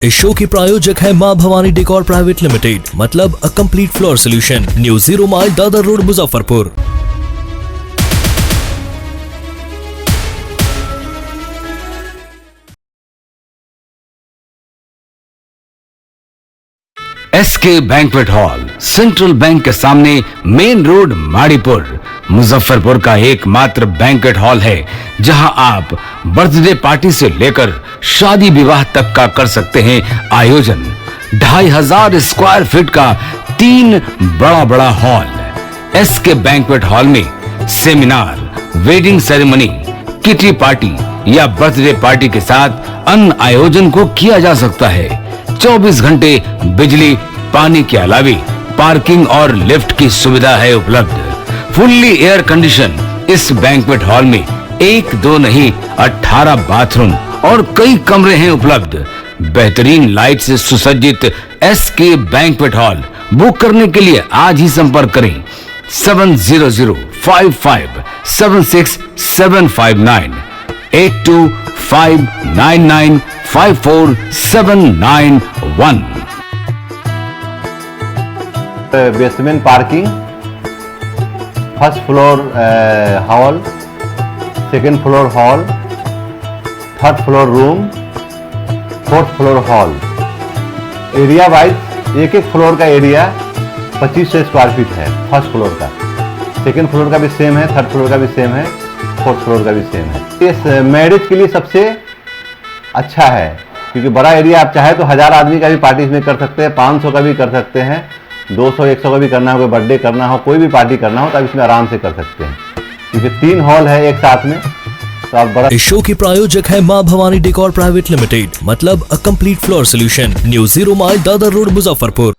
इस शो की प्रायोजक है मां भवानी डेकोर प्राइवेट लिमिटेड, मतलब a complete floor solution, new 0 mile Dadar road, Muzaffarpur. SK banquet hall, central bank के सामने, मेन रोड, माड़ीपुर, मुजफ्फरपुर का एकमात्र बैंक्वेट हॉल है जहां आप बर्थडे पार्टी से लेकर शादी विवाह तक का कर सकते हैं आयोजन। 2500 स्क्वायर फीट का 3 बड़ा हॉल। एसके बैंक्वेट हॉल में seminar, wedding ceremony, kitty party या बर्थडे पार्टी के साथ अन्य आयोजन को किया जा सकता है। 24 घंटे बिजली पानी के अलावे पार्किंग और लिफ्ट की सुविधा है उपलब्ध। फुल्ली एयर कंडीशन इस बैंक्वेट हॉल में 1, 2 नहीं 18 बाथरूम और कई कमरे हैं उपलब्ध। बेहतरीन लाइट से सुसज्जित एसके बैंक्वेट हॉल बुक करने के लिए आज ही संपर्क करें 7005576759 8259954791। Basement parking, first floor hall, second floor hall, third floor room, fourth floor hall. Area wise एक फ्लोर का एरिया 2500 स्क्वायर फीट है। फर्स्ट फ्लोर का, सेकेंड फ्लोर का भी सेम है, थर्ड फ्लोर का भी सेम है, फोर्थ फ्लोर का भी सेम है। इस मैरिज के लिए सबसे अच्छा है क्योंकि बड़ा एरिया, आप चाहे तो 1000 आदमी का भी पार्टी इसमें कर सकते हैं, 500 का भी कर सकते हैं, 200-100 का भी करना हो, कोई बर्थडे करना हो, कोई भी पार्टी करना हो तो आप इसमें आराम से कर सकते हैं क्योंकि 3 हॉल है एक साथ में। तो आप बड़ा। इस शो की प्रायोजक है मां भवानी डेकोर प्राइवेट लिमिटेड, मतलब a complete floor solution, new 0 mile Dadar road, Muzaffarpur.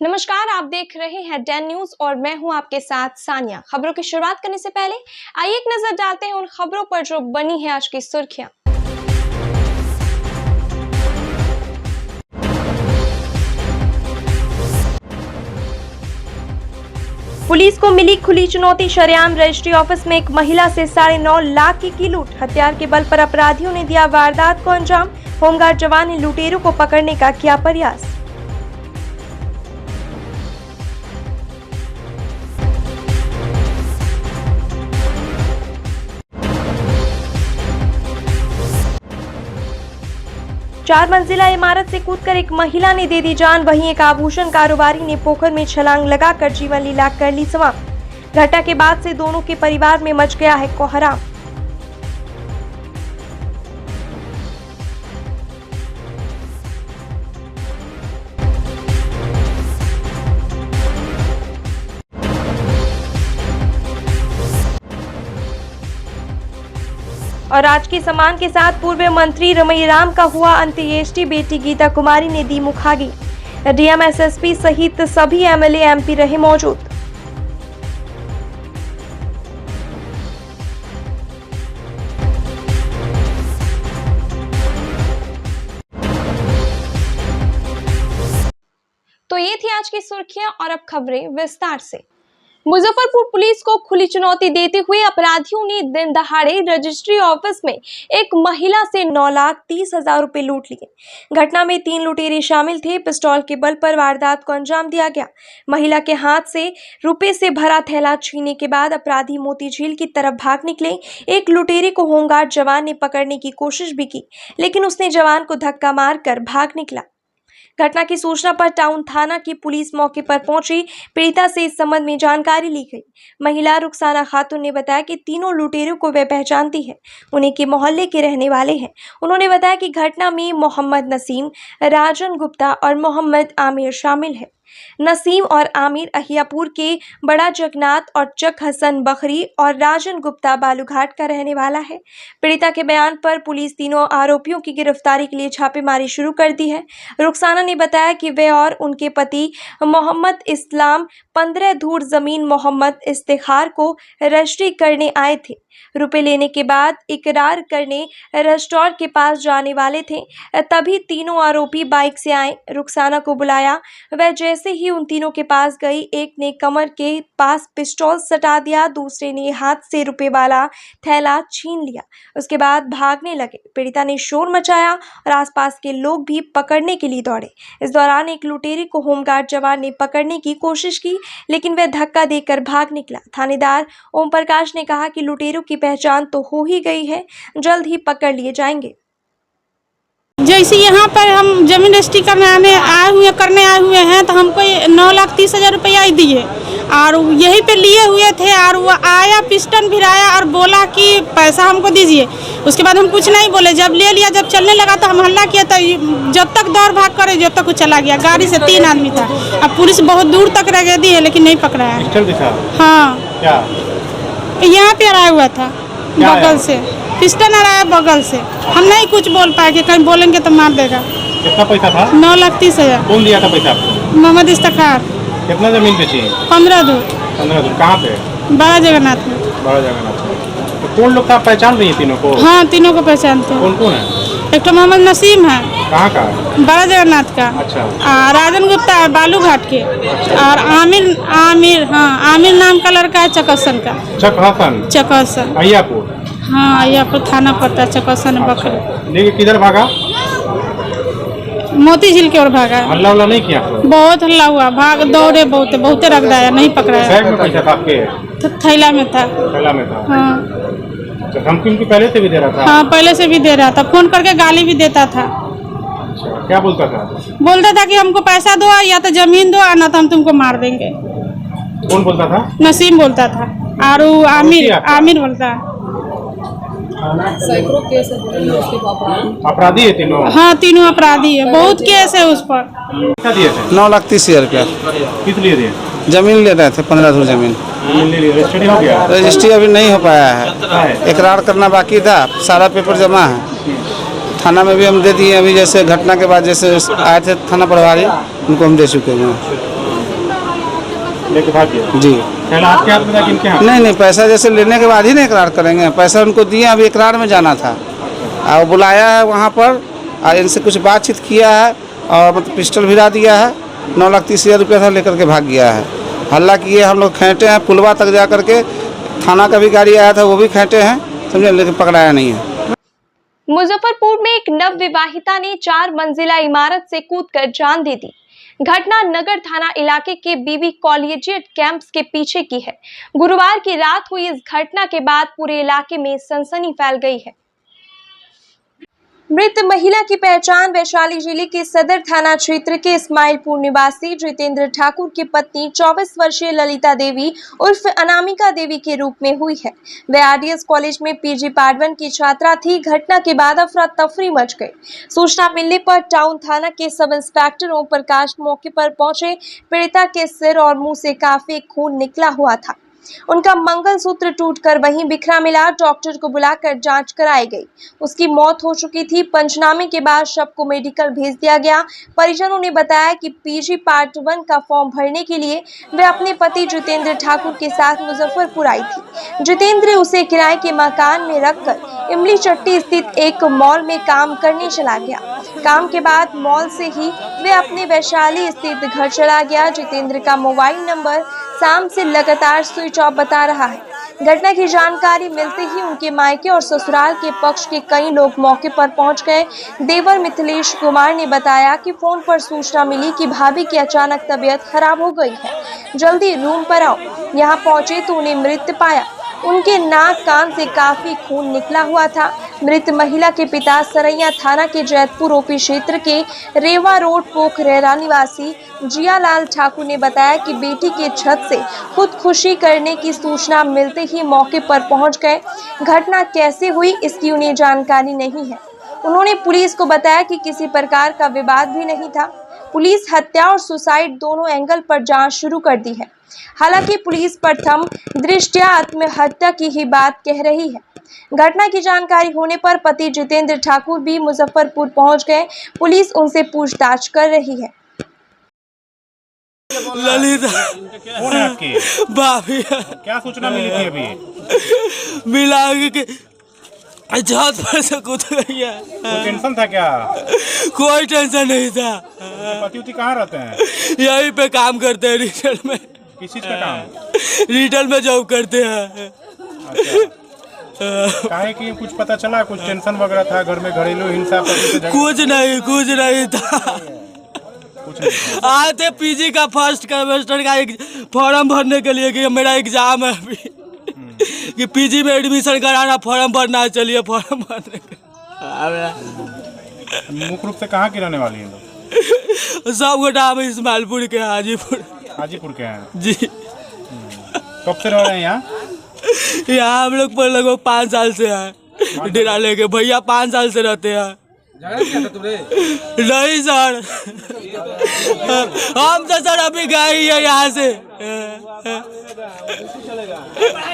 नमस्कार, आप देख रहे हैं 10 न्यूज और मैं हूं आपके साथ सानिया। खबरों की शुरुआत करने से पहले आइए एक नजर डालते हैं उन खबरों पर जो बनी है आज की सुर्खियां। पुलिस को मिली खुली चुनौती, शरेआम रजिस्ट्री ऑफिस में एक महिला से 9.5 लाख की लूट। हथियार के बल पर अपराधियों ने दिया वारदात को अंजाम। होमगार्ड जवान ने लुटेरों को पकड़ने का किया प्रयास। चार मंजिला इमारत से कूदकर एक महिला ने दे दी जान, वहीं एक आभूषण कारोबारी ने पोखर में छलांग लगाकर जीवन लीला कर ली समाप्त। घटना के बाद से दोनों के परिवार में मच गया है कोहराम। और आज के सम्मान के साथ पूर्व मंत्री रमईराम का हुआ अंत्येष्टि। बेटी गीता कुमारी ने दी मुखाग्नि। डीएम, एसएसपी सहित सभी एमएलए एमपी रहे मौजूद। तो ये थी आज की सुर्खियां और अब खबरें विस्तार से। मुजफ्फरपुर पुलिस को खुली चुनौती देते हुए अपराधियों ने दिन दहाड़े रजिस्ट्री ऑफिस में एक महिला से 9,30,000 रुपए लूट लिए। घटना में 3 लुटेरे शामिल थे। पिस्तौल के बल पर वारदात को अंजाम दिया गया। महिला के हाथ से रुपए से भरा थैला छीनने के बाद अपराधी मोती झील की तरफ भाग निकले। एक लुटेरे को होमगार्ड जवान ने पकड़ने की कोशिश भी की, लेकिन उसने जवान को धक्का मारकर भाग निकला। घटना की सूचना पर टाउन थाना की पुलिस मौके पर पहुंची। पीड़िता से इस संबंध में जानकारी ली गई। महिला रुखसाना खातून ने बताया कि तीनों लुटेरों को वह पहचानती है, उन्हीं के मोहल्ले के रहने वाले हैं। उन्होंने बताया कि घटना में मोहम्मद नसीम, राजन गुप्ता और मोहम्मद आमिर शामिल है। नसीम और आमिर अहियापुर के बड़ा जगन्नाथ और चक हसन बखरी और राजन गुप्ता बालूघाट का रहने वाला है। पीड़िता के बयान पर पुलिस तीनों आरोपियों की गिरफ्तारी के लिए छापेमारी शुरू कर दी है। रुखसाना ने बताया कि वे और उनके पति मोहम्मद इस्लाम 15 धूर जमीन मोहम्मद इफ्तिखार को रजिस्ट्री करने आए थे। रुपए लेने के बाद इकरार करने रेस्टोरेंट के पास जाने वाले थे, तभी तीनों आरोपी बाइक से आए, रुखसाना को बुलाया। वह जैसे जैसे ही उन तीनों के पास गई, एक ने कमर के पास पिस्टल सटा दिया, दूसरे ने हाथ से रुपए वाला थैला छीन लिया। उसके बाद भागने लगे। पीड़िता ने शोर मचाया और आसपास के लोग भी पकड़ने के लिए दौड़े। इस दौरान एक लुटेरे को होमगार्ड जवान ने पकड़ने की कोशिश की, लेकिन वह धक्का देकर भाग निकला। थानेदार ओम प्रकाश ने कहा कि लुटेरों की पहचान तो हो ही गई है, जल्द ही पकड़ लिए जाएंगे। जैसे यहाँ पर हम जमीन रजिस्ट्री करने आए हुए हैं तो हमको 9,30,000 रुपया ही दिए और यहीं पे लिए हुए थे और वो आया, पिस्टन भिराया और बोला कि पैसा हमको दीजिए। उसके बाद हम कुछ नहीं बोले। जब ले लिया, जब चलने लगा तो हम हल्ला किया, तो जब तक दौड़ भाग करे जब तक वो चला गया। गाड़ी से 3 आदमी था। अब पुलिस बहुत दूर तक रगेदी है लेकिन नहीं पकड़ा है। हाँ, यहाँ पे आया हुआ था बगल से, पिस्टन आ रहा है बगल से। हम नहीं कुछ बोल पाए कि कहीं बोलेंगे तो मार देगा। कितना पैसा था? 9,30,000। कौन दिया था पैसा आपको? मोहम्मद इफ्तिखार। कितना जमीन बेची? 15 दूर। 15 दूर। कहाँ पे? बड़ा जगन्नाथ में। बड़ा जगन्नाथ में। तो कौन लोग था, पहचान रही है तीनों को? हाँ, तीनों को पहचानते हैं। कौन कौन है? एक तो मोहम्मद नसीम है। कहाँ का? बड़ा जगन्नाथ का। अच्छा। राजन गुप्ता है बालू घाट के। और आमिर नाम का लड़का है चकसन का। चकसन। अय्यापुर। हाँ, अय्यापुर थाना पड़ता है। चकसन बकरे। लेकिन किधर भागा? मोती झील की ओर भागा है। हल्ला नहीं किया? बहुत हल्ला हुआ, भाग दौड़े, बहुत रगड़ाया, नहीं पकड़ा। बैग में पैसा था आपके? थैला में था। थैला में था। हाँ। तो धमकी उनकी पहले से भी दे रहा था? हाँ, पहले से भी दे रहा था। फोन करके गाली भी देता था। अच्छा, क्या बोलता था? बोलता था कि हमको पैसा दो या तो जमीन दो, ना तो हम तुमको मार देंगे। कौन बोलता था? नसीम बोलता था और आमिर बोलता है। अपराधी है तीनों? हाँ, तीनों अपराधी है। बहुत केस है उस पर। क्या दिए थे? 9,30,000 रुपया। किस लिए दिए? जमीन ले रहे थे, 15 धूर जमीन। रजिस्ट्री हो गया? रजिस्ट्री अभी नहीं हो पाया है, इकरार करना बाकी था। सारा पेपर जमा है। थाना में भी हम दे दिए। अभी जैसे घटना के बाद जैसे आए थे थाना प्रभारी, उनको हम दे चुके हैं। लेके भाग गया? जी। आपके हाथ में था कि इनके हाथ? नहीं, पैसा जैसे लेने के बाद ही ना इकरार करेंगे। पैसा उनको दिए, अभी इकरार में जाना था और बुलाया है वहाँ पर और इनसे कुछ बातचीत किया है और मतलब पिस्टल भिरा दिया है। 9,30,000 रुपया था, लेकर के भाग गया है। हल्ला किए, हम लोग खेंटे हैं पुलवा तक जा करके। थाना का भी गाड़ी आया था, वो भी खेंटे हैं, समझे, लेकिन पकड़ाया नहीं है। मुजफ्फरपुर में एक नवविवाहिता ने 4 मंजिला इमारत से कूदकर जान दे दी। घटना नगर थाना इलाके के बीबी कॉलेजिएट कैंपस के पीछे की है। गुरुवार की रात हुई इस घटना के बाद पूरे इलाके में सनसनी फैल गई है। मृत महिला की पहचान वैशाली जिले के सदर थाना क्षेत्र के इस्माइलपुर निवासी जितेंद्र ठाकुर की पत्नी 24 वर्षीय ललिता देवी उर्फ अनामिका देवी के रूप में हुई है। वह आरडीएस कॉलेज में पीजी पार्ट 1 की छात्रा थी। घटना के बाद अफरा तफरी मच गई। सूचना मिलने पर टाउन थाना के सब इंस्पेक्टर ओम प्रकाश मौके पर पहुंचे। पीड़िता के सिर और मुंह से काफी खून निकला हुआ था। उनका मंगलसूत्र टूटकर वहीं बिखरा मिला। डॉक्टर को बुलाकर जांच कराई गई। उसकी मौत हो चुकी थी। पंचनामे के बाद शव को मेडिकल भेज दिया गया। परिजनों ने बताया कि पीजी पार्ट 1 का फॉर्म भरने के लिए वे अपने पति जितेंद्र ठाकुर के साथ मुजफ्फरपुर आई थी। जितेंद्र उसे किराए के मकान में रखकर इमली चट्टी स्थित एक मॉल में काम करने चला गया। काम के बाद मॉल से ही वे अपने वैशाली स्थित घर चला गया। जितेंद्र का मोबाइल नंबर शाम से लगातार स्विच ऑफ बता रहा है। घटना की जानकारी मिलते ही उनके मायके और ससुराल के पक्ष के कई लोग मौके पर पहुंच गए। देवर मिथिलेश कुमार ने बताया कि फोन पर सूचना मिली कि भाभी की अचानक तबीयत खराब हो गई है, जल्दी रूम पर आओ। यहां पहुंचे तो उन्हें मृत पाया। उनके नाक कान से काफी खून निकला हुआ था। मृत महिला के पिता सरैया थाना के जैतपुर ओपी क्षेत्र के रेवा रोड पोखरेरा निवासी जियालाल ठाकुर ने बताया कि बेटी के छत से खुदकुशी करने की सूचना मिलते ही मौके पर पहुंच गए। घटना कैसे हुई इसकी उन्हें जानकारी नहीं है। उन्होंने पुलिस को बताया कि किसी प्रकार का विवाद भी नहीं था। पुलिस हत्या और सुसाइड दोनों एंगल पर जांच शुरू कर दी है। हालांकि पुलिस प्रथम दृष्टया आत्महत्या की ही बात कह रही है। घटना की जानकारी होने पर पति जितेंद्र ठाकुर भी मुजफ्फरपुर पहुंच गए। पुलिस उनसे पूछताछ कर रही है। ललिता कौन है आपकी? भाभी क्या सूचना मिली थी अभी? मिला के छत पर से कूद गई है। कोई टेंशन था क्या? कोई टेंशन नहीं था। पति उति कहाँ रहते हैं? यहीं पे काम करते हैं रिटेल में। किस चीज का काम? रिटेल में जॉब करते हैं। अच्छा। काहे कि कुछ पता चला, कुछ टेंशन वगैरह था घर में, घरेलू हिंसा? कुछ नहीं था। आए थे पीजी का फर्स्ट सेमेस्टर का एक फॉर्म भरने के लिए कि मेरा एग्जाम है अभी, कि पीजी में एडमिशन कराना, फॉर्म भरना है, चलिए फॉर्म भरने। मुख्य रूप से कहाँ की रहने वाली हैं लोग? सब गोटा हम इस्माइलपुर के, हाजीपुर के हैं जी। कब से रह रहे हैं यहाँ? यहाँ हम लोग पर लगभग 5 साल से हैं डेरा लेके। भैया 5 साल से रहते हैं। नहीं सर, हम तो सर अभी गए ही है यहाँ से।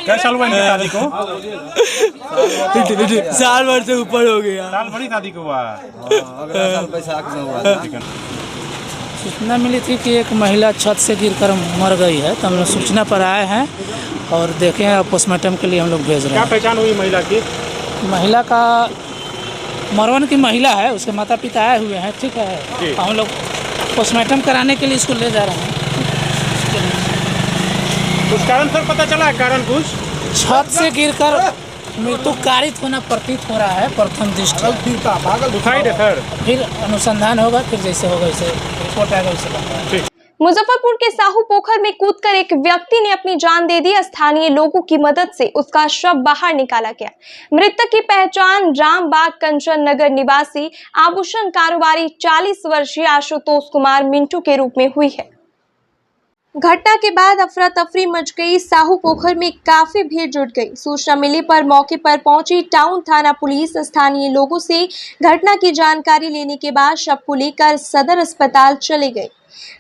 क्या साल हुआ इनकी शादी को? साल भर से ऊपर हो गया। साल भर ही शादी को हुआ? सूचना मिली थी कि एक महिला छत से गिरकर मर गई है, तो हम लोग सूचना पर आए हैं और देखें हैं, पोस्टमार्टम के लिए हम लोग भेज रहे हैं। क्या पहचान हुई महिला की? महिला का मरवन की महिला है, उसके माता पिता आए हुए हैं, ठीक है। हम लोग पोस्टमार्टम कराने के लिए इसको ले जा रहे हैं। कुछ कारण सर पता चला है? कारण कुछ? छत से गिरकर मृत्यु कारित होना प्रतीत हो रहा है प्रथम दृष्टि। फिर अनुसंधान होगा, फिर जैसे होगा वैसे रिपोर्ट आएगा वैसे। मुजफ्फरपुर के साहू पोखर में कूदकर एक व्यक्ति ने अपनी जान दे दी। स्थानीय लोगों की मदद से उसका शव बाहर निकाला गया। मृतक की पहचान रामबाग कंचन नगर निवासी आभूषण कारोबारी 40 वर्षीय आशुतोष कुमार मिंटू के रूप में हुई है। घटना के बाद अफरा तफरी मच गई। साहू पोखर में काफी भीड़ जुट गई। सूचना मिलने पर मौके पर पहुंची टाउन थाना पुलिस स्थानीय लोगों से घटना की जानकारी लेने के बाद शव को लेकर सदर अस्पताल चले गए।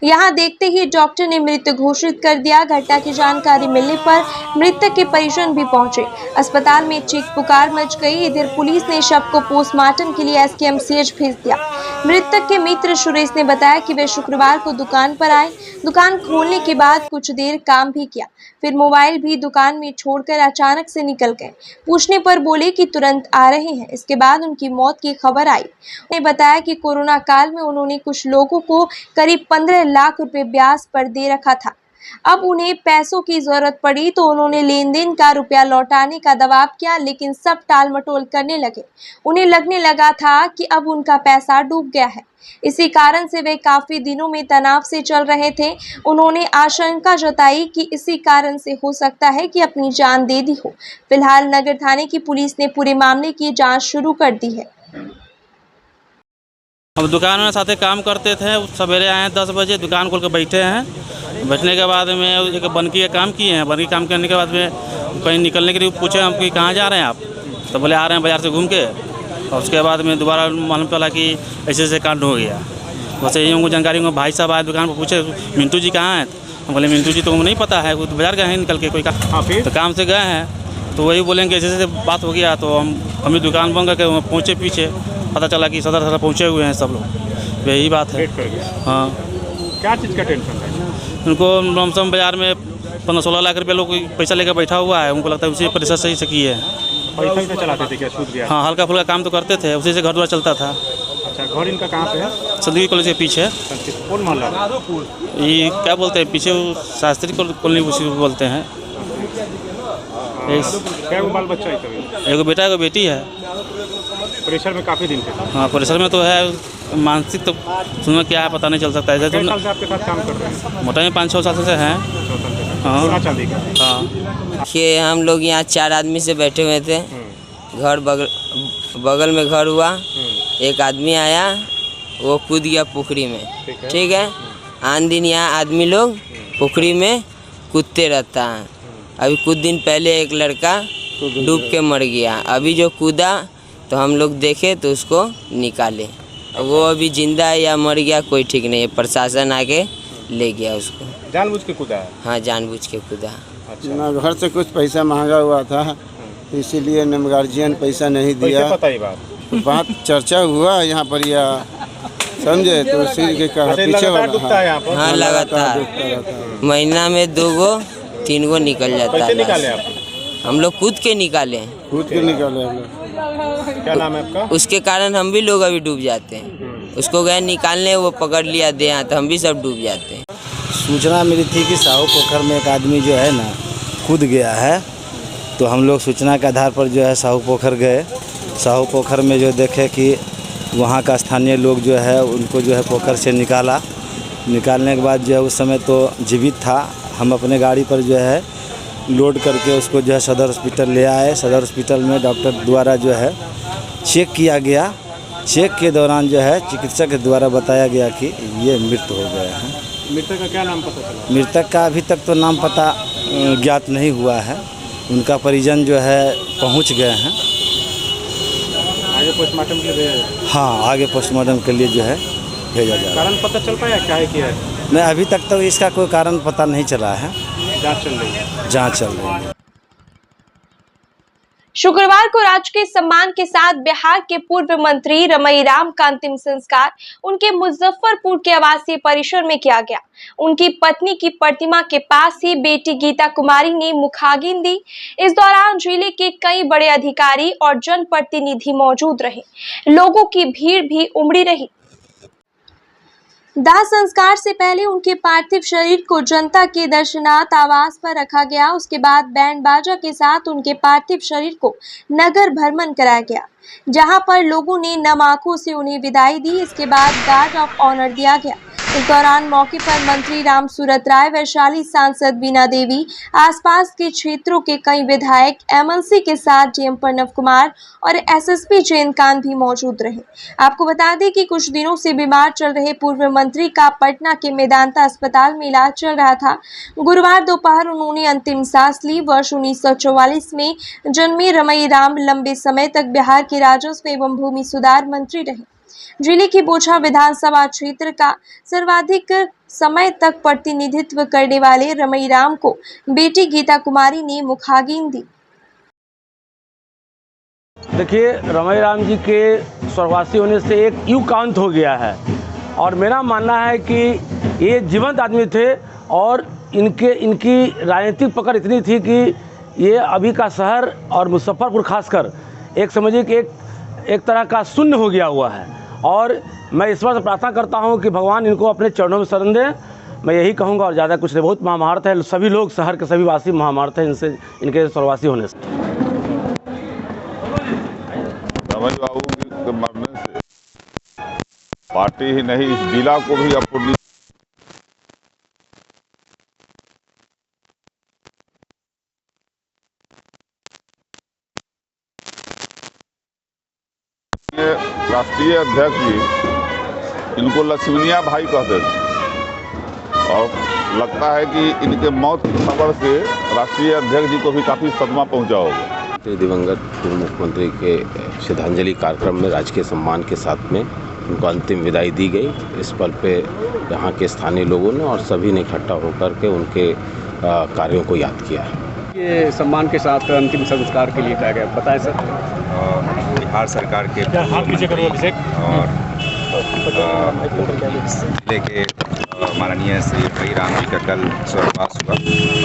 यहां देखते ही डॉक्टर ने मृत घोषित कर दिया। घटना की जानकारी मिलने पर मृतक के परिजन भी पहुंचे। अस्पताल में चीख पुकार मच गई। इधर पुलिस ने शव को पोस्टमार्टम के लिए एसकेएमसीएच भेज दिया। मृतक के मित्र सुरेश ने बताया कि वे शुक्रवार को दुकान पर आए। दुकान खोलने के बाद कुछ देर काम भी किया, फिर मोबाइल भी दुकान में छोड़कर अचानक से निकल गए। पूछने पर बोले कि तुरंत आ रहे हैं। इसके बाद उनकी मौत की खबर आई। उन्होंने बताया कि कोरोना काल में उन्होंने कुछ लोगों को करीब 15 लाख रुपए ब्याज पर दे रखा था। अब उन्हें पैसों की जरूरत पड़ी तो उन्होंने लेन देन का रुपया लौटाने का दबाव किया, लेकिन सब टाल मटोल करने लगे। उन्हें लगने लगा था कि अब उनका पैसा डूब गया है। इसी कारण से वे काफी दिनों में तनाव से चल रहे थे। उन्होंने आशंका जताई कि इसी कारण से हो सकता है कि अपनी जान दे दी हो। फिलहाल नगर थाने की पुलिस ने पूरे मामले की जांच शुरू कर दी है। हम दुकान में साथे काम करते थे। सवेरे आए 10 बजे, दुकान खोल के बैठे हैं। बैठने के बाद में एक बनकी का काम किए हैं। बनकी काम करने के बाद में कहीं निकलने के लिए पूछे हम कि कहाँ जा रहे हैं आप, तो बोले आ रहे हैं बाज़ार से घूम के। और उसके बाद में दोबारा मालूम चला कि ऐसे ऐसे कांड हो गया। वैसे यही हमको जानकारी हुआ। भाई साहब आए दुकान पर, पूछे मिंटू जी कहाँ हैं। हम बोले मिंटू जी तो हमें नहीं पता है, वो तो बाज़ार गए हैं निकल के कोई तो काम से गए हैं। तो वही बोलेंगे ऐसे ऐसे बात हो गया। तो हम भी दुकान बंद करके पहुँचे पीछे, पता चला कि सदर पहुँचे हुए हैं सब लोग। यही बात है। हाँ, क्या चीज़ का टेंशन है उनको? लमसम बाजार में 15-16 लाख रुपये लोग पैसा लेकर बैठा हुआ है। उनको लगता है उसी परिसर से ही से किए हैं। पैसा ही से चलाते थे क्या? सूद गया? हाँ, हल्का फुल्का काम तो करते थे, उसी से घर द्वार चलता था। अच्छा, घर इनका कहाँ पे है? संदीप कॉलेज के पीछे। कौन मोहल्ला? ये क्या बोलते हैं पीछे, शास्त्री कॉलोनी उसी को बोलते हैं। क्या बाल बच्चा है? एगो बेटा एगो बेटी है। प्रेशर में काफ़ी दिन थे। हाँ, प्रेशर में तो है। मानसिक तो सुनना क्या है पता नहीं चल सकता है। साल से आपके साथ काम कर रहे हैं? मोटा में 5-6 साल से हैं। हाँ, चांदी का। हाँ, देखिए हम लोग यहाँ 4 आदमी से बैठे हुए थे। घर बगल में घर हुआ। एक आदमी आया, वो कूद गया पोखरी में। ठीक है। आन दिन यहाँ आदमी लोग पोखरी में कूदते रहता है। अभी कुछ दिन पहले एक लड़का डूब के मर गया। अभी जो कूदा तो हम लोग देखे तो उसको निकाले। वो अभी जिंदा है या मर गया कोई ठीक नहीं है। प्रशासन आके ले गया उसको। जानबूझ के कूदा है? हाँ, जानबूझ के कूदा। अच्छा। घर से कुछ पैसा मांगा हुआ था, इसीलिए गार्जियन पैसा नहीं दिया। पता ही बात चर्चा हुआ यहाँ पर, या समझे तो सिर के पीछे वाला। हाँ, लगातार महीना में 2-3 निकल जाता है। निकाले आप? हम लोग कूद के निकाले। कूद के निकाले हम लोग। क्या नाम है आपका? उसके कारण हम भी लोग अभी डूब जाते हैं। उसको गए निकालने, वो पकड़ लिया दे यहाँ, तो हम भी सब डूब जाते हैं। सूचना मिली थी कि साहू पोखर में एक आदमी जो है ना कूद गया है, तो हम लोग सूचना के आधार पर जो है साहू पोखर गए। साहू पोखर में जो देखे कि वहाँ का स्थानीय लोग जो है उनको जो है पोखर से निकालने के बाद जो है उस समय तो जीवित था। हम अपने गाड़ी पर जो है लोड करके उसको जो है सदर हॉस्पिटल ले आए। सदर हॉस्पिटल में डॉक्टर द्वारा जो है चेक किया गया। चेक के दौरान जो है चिकित्सक के द्वारा बताया गया कि ये मृत हो गया है। मृतक का क्या नाम पता चला? मृतक का अभी तक तो नाम पता ज्ञात नहीं हुआ है। उनका परिजन जो है पहुंच गए हैं। आगे पोस्टमार्टम के लिए? हाँ, आगे पोस्टमार्टम के लिए जो है भेजा जाएगा। कारण पता चल पाया क्या है किया है? नहीं, अभी तक तो इसका कोई कारण पता नहीं चला है। जांच चल रही है। जांच चल रही है। शुक्रवार को राजकीय सम्मान के साथ बिहार के पूर्व मंत्री रमईराम का अंतिम संस्कार उनके मुजफ्फरपुर के आवासीय परिसर में किया गया। उनकी पत्नी की प्रतिमा के पास ही बेटी गीता कुमारी ने मुखाग्नि दी। इस दौरान जिले के कई बड़े अधिकारी और जनप्रतिनिधि मौजूद रहे। लोगों की भीड़ भी उमड़ी रही। दाह संस्कार से पहले उनके पार्थिव शरीर को जनता के दर्शनार्थ आवास पर रखा गया। उसके बाद बैंड बाजा के साथ उनके पार्थिव शरीर को नगर भ्रमण कराया गया, जहां पर लोगों ने नम आंखों से उन्हें विदाई दी। इसके बाद गार्ड ऑफ ऑनर दिया गया। इस दौरान मौके पर मंत्री राम सूरत राय, वैशाली सांसद बीना देवी, आसपास के क्षेत्रों के कई विधायक, एमएलसी के साथ डीएम प्रणव कुमार और एसएसपी जयंतकांत भी मौजूद रहे। आपको बता दें कि कुछ दिनों से बीमार चल रहे पूर्व मंत्री का पटना के मेदांता अस्पताल में इलाज चल रहा था। गुरुवार दोपहर उन्होंने अंतिम सांस ली। वर्ष 1944 में जन्मे रमईराम लंबे समय तक बिहार के राजस्व एवं भूमि सुधार मंत्री रहे। जिले की बोछा विधानसभा क्षेत्र का सर्वाधिक समय तक प्रतिनिधित्व करने वाले रमईराम को बेटी गीता कुमारी ने मुखाग्नि दी। देखिए, रमईराम जी के स्वर्गवासी होने से एक युग का अंत हो गया है और मेरा मानना है कि ये जीवंत आदमी थे और इनकी राजनीतिक पकड़ इतनी थी कि ये अभी का शहर और मुजफ्फरपुर खासकर एक समझिए कि एक तरह का शून्य हो गया हुआ है। और मैं ईश्वर से प्रार्थना करता हूं कि भगवान इनको अपने चरणों में शरण दें। मैं यही कहूंगा और ज़्यादा कुछ नहीं। बहुत महामार्थ है, सभी लोग शहर के सभी वासी महामार्थ है इनके स्वर्गवासी होने से। रमई बाबू के मरने से पार्टी ही नहीं इस जिला को भी अपूर्णीय राष्ट्रीय अध्यक्ष जी इनको लक्ष्मीनिया भाई कहते थे और लगता है कि इनके मौत की खबर से राष्ट्रीय अध्यक्ष जी को भी काफ़ी सदमा पहुंचा होगा। दिवंगत पूर्व मुख्यमंत्री के श्रद्धांजलि कार्यक्रम में राजकीय सम्मान के साथ में उनको अंतिम विदाई दी गई। इस पल पे यहाँ के स्थानीय लोगों ने और सभी ने इकट्ठा होकर के उनके कार्यों को याद किया है। ये सम्मान के साथ अंतिम संस्कार के लिए कहा गया, बताएं सर। बिहार सरकार के और जिले के माननीय श्री रमईराम जी का कल स्वर्गवास हुआ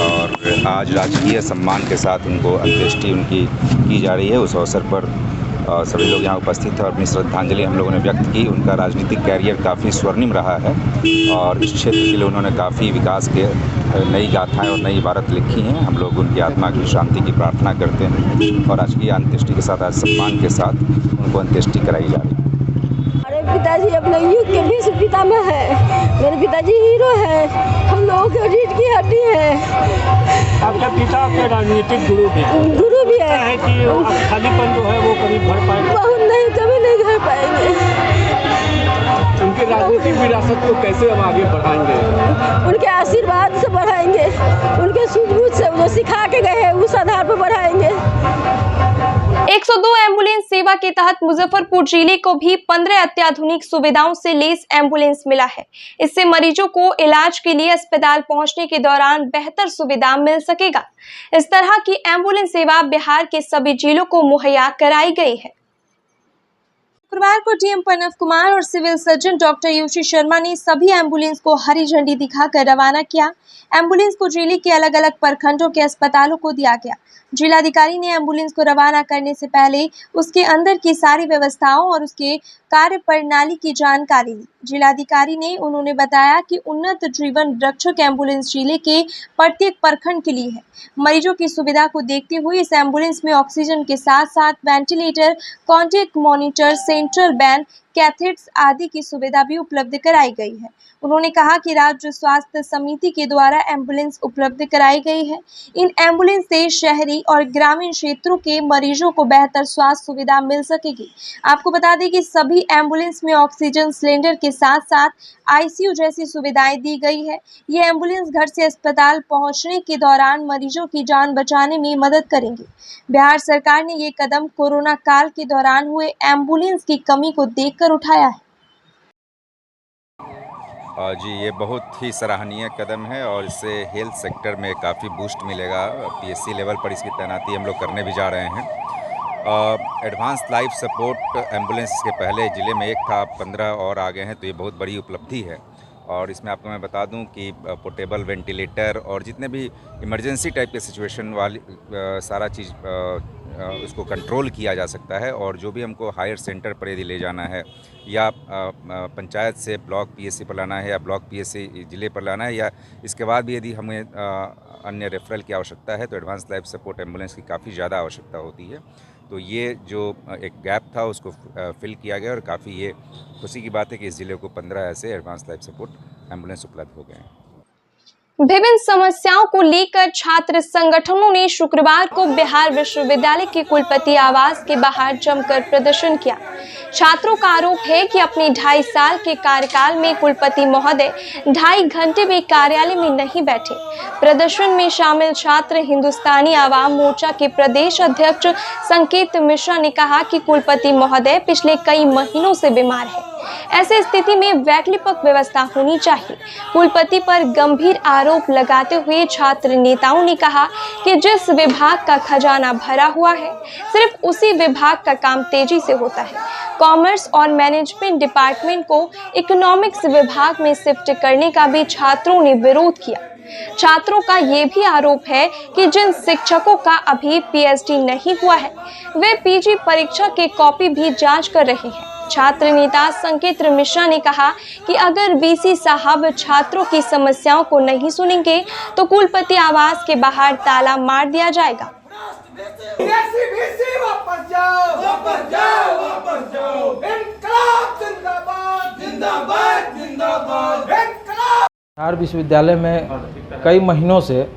और आज राजकीय सम्मान के साथ उनको अंत्येष्टि उनकी की जा रही है। उस अवसर पर सभी लोग यहाँ उपस्थित हैं और अपनी श्रद्धांजलि हम लोगों ने व्यक्त की। उनका राजनीतिक कैरियर काफ़ी स्वर्णिम रहा है और इस क्षेत्र के लिए उन्होंने काफ़ी विकास के नई गाथाएं और नई इबारत लिखी हैं। हम लोग उनकी आत्मा की शांति की प्रार्थना करते हैं और आज की अंत्येष्टि के साथ आज सम्मान के साथ उनको अंत्येष्टि कराई जा रही है। मेरे पिताजी अपने युग के विश्व पिता में है। मेरे पिताजी हीरो है, हम लोगों के रीढ़ की हड्डी है। आपके पिता आपके राजनीतिक गुरु भी है कि खालीपन जो है वो करीब भर पाएंगे? बहुत नहीं, कभी नहीं भर पाएंगे। उनके राजनीतिक विरासत को कैसे हम आगे बढ़ाएंगे? उनके आशीर्वाद से बढ़ाएंगे, उनके सूझबूझ से जो सिखा के गए हैं उस आधार पर बढ़ाएंगे। 102 एम्बुलेंस सेवा के तहत मुजफ्फरपुर जिले को भी 15 अत्याधुनिक सुविधाओं से लैस एम्बुलेंस मिला है। इससे मरीजों को इलाज के लिए अस्पताल पहुंचने के दौरान बेहतर सुविधा मिल सकेगा। इस तरह की एम्बुलेंस सेवा बिहार के सभी जिलों को मुहैया कराई गई है। शुक्रवार को डीएम प्रणव कुमार और सिविल सर्जन डॉक्टर यूशी शर्मा ने सभी एम्बुलेंस को हरी झंडी दिखाकर रवाना किया। एम्बुलेंस को जिले के अलग अलग प्रखंडों के अस्पतालों को दिया गया। जिलाधिकारी ने एम्बुलेंस को रवाना करने से पहले उसके अंदर की सारी व्यवस्थाओं और उसके कार्य प्रणाली की जानकारी ली। जिलाधिकारी ने उन्होंने बताया कि उन्नत जीवन रक्षक एम्बुलेंस जिले के प्रत्येक प्रखंड के लिए है। मरीजों की सुविधा को देखते हुए इस एम्बुलेंस में ऑक्सीजन के साथ साथ वेंटिलेटर, कॉन्टैक्ट मॉनिटर, सेंट्रल बैन, कैथेट्स आदि की सुविधा भी उपलब्ध कराई गई है। उन्होंने कहा कि राज्य स्वास्थ्य समिति के द्वारा एम्बुलेंस उपलब्ध कराई गई है। इन एम्बुलेंस से शहरी और ग्रामीण क्षेत्रों के मरीजों को बेहतर स्वास्थ्य सुविधा मिल सकेगी। आपको बता दें कि सभी एम्बुलेंस में ऑक्सीजन सिलेंडर के साथ साथ आईसीयू जैसी सुविधाएं दी गई है। ये एम्बुलेंस घर से अस्पताल पहुंचने के दौरान मरीजों की जान बचाने में मदद करेंगी। बिहार सरकार ने ये कदम कोरोना काल के दौरान हुए एम्बुलेंस की कमी को देखकर उठाया है। जी, ये बहुत ही सराहनीय कदम है और इससे हेल्थ सेक्टर में काफ़ी बूस्ट मिलेगा। पीएससी लेवल पर इसकी तैनाती हम लोग करने भी जा रहे हैं। एडवांस लाइफ सपोर्ट एम्बुलेंस के पहले ज़िले में एक था, 15 और आ गए हैं, तो ये बहुत बड़ी उपलब्धि है। और इसमें आपको मैं बता दूं कि पोर्टेबल वेंटिलेटर और जितने भी इमरजेंसी टाइप के सिचुएशन वाली सारा चीज़ उसको कंट्रोल किया जा सकता है। और जो भी हमको हायर सेंटर पर यदि ले जाना है या पंचायत से ब्लॉक पीएससी पर लाना है या ब्लॉक पीएससी ज़िले पर लाना है या इसके बाद भी यदि हमें अन्य रेफरल की आवश्यकता है तो एडवांस लाइफ सपोर्ट एम्बुलेंस की काफ़ी ज़्यादा आवश्यकता होती है। तो ये जो एक गैप था उसको फिल किया गया और काफ़ी ये खुशी की बात है कि इस ज़िले को 15 ऐसे एडवांस लाइफ सपोर्ट एम्बुलेंस उपलब्ध हो गए हैं। विभिन्न समस्याओं को लेकर छात्र संगठनों ने शुक्रवार को बिहार विश्वविद्यालय के कुलपति आवास के बाहर जमकर प्रदर्शन किया। छात्रों का आरोप है कि अपने 2.5 साल के कार्यकाल में कुलपति महोदय 2.5 घंटे भी कार्यालय में नहीं बैठे। प्रदर्शन में शामिल छात्र हिंदुस्तानी आवाम मोर्चा के प्रदेश अध्यक्ष संकेत मिश्रा ने कहा कि कुलपति महोदय पिछले कई महीनों से बीमार है। ऐसे स्थिति में वैकल्पिक व्यवस्था होनी चाहिए। कुलपति पर गंभीर आरोप लगाते हुए छात्र नेताओं ने कहा कि जिस विभाग का खजाना भरा हुआ है सिर्फ उसी विभाग का काम तेजी से होता है। कॉमर्स और मैनेजमेंट डिपार्टमेंट को इकोनॉमिक्स विभाग में शिफ्ट करने का भी छात्रों ने विरोध किया। छात्रों का ये भी आरोप है कि जिन शिक्षकों का अभी पीएचडी नहीं हुआ है वे पीजी परीक्षा के कॉपी भी जांच कर रहे हैं। छात्र नेता संकेत मिश्रा ने कहा कि अगर वीसी साहब छात्रों की समस्याओं को नहीं सुनेंगे तो कुलपति आवास के बाहर ताला मार दिया जाएगा। बिहार विश्वविद्यालय में कई महीनों से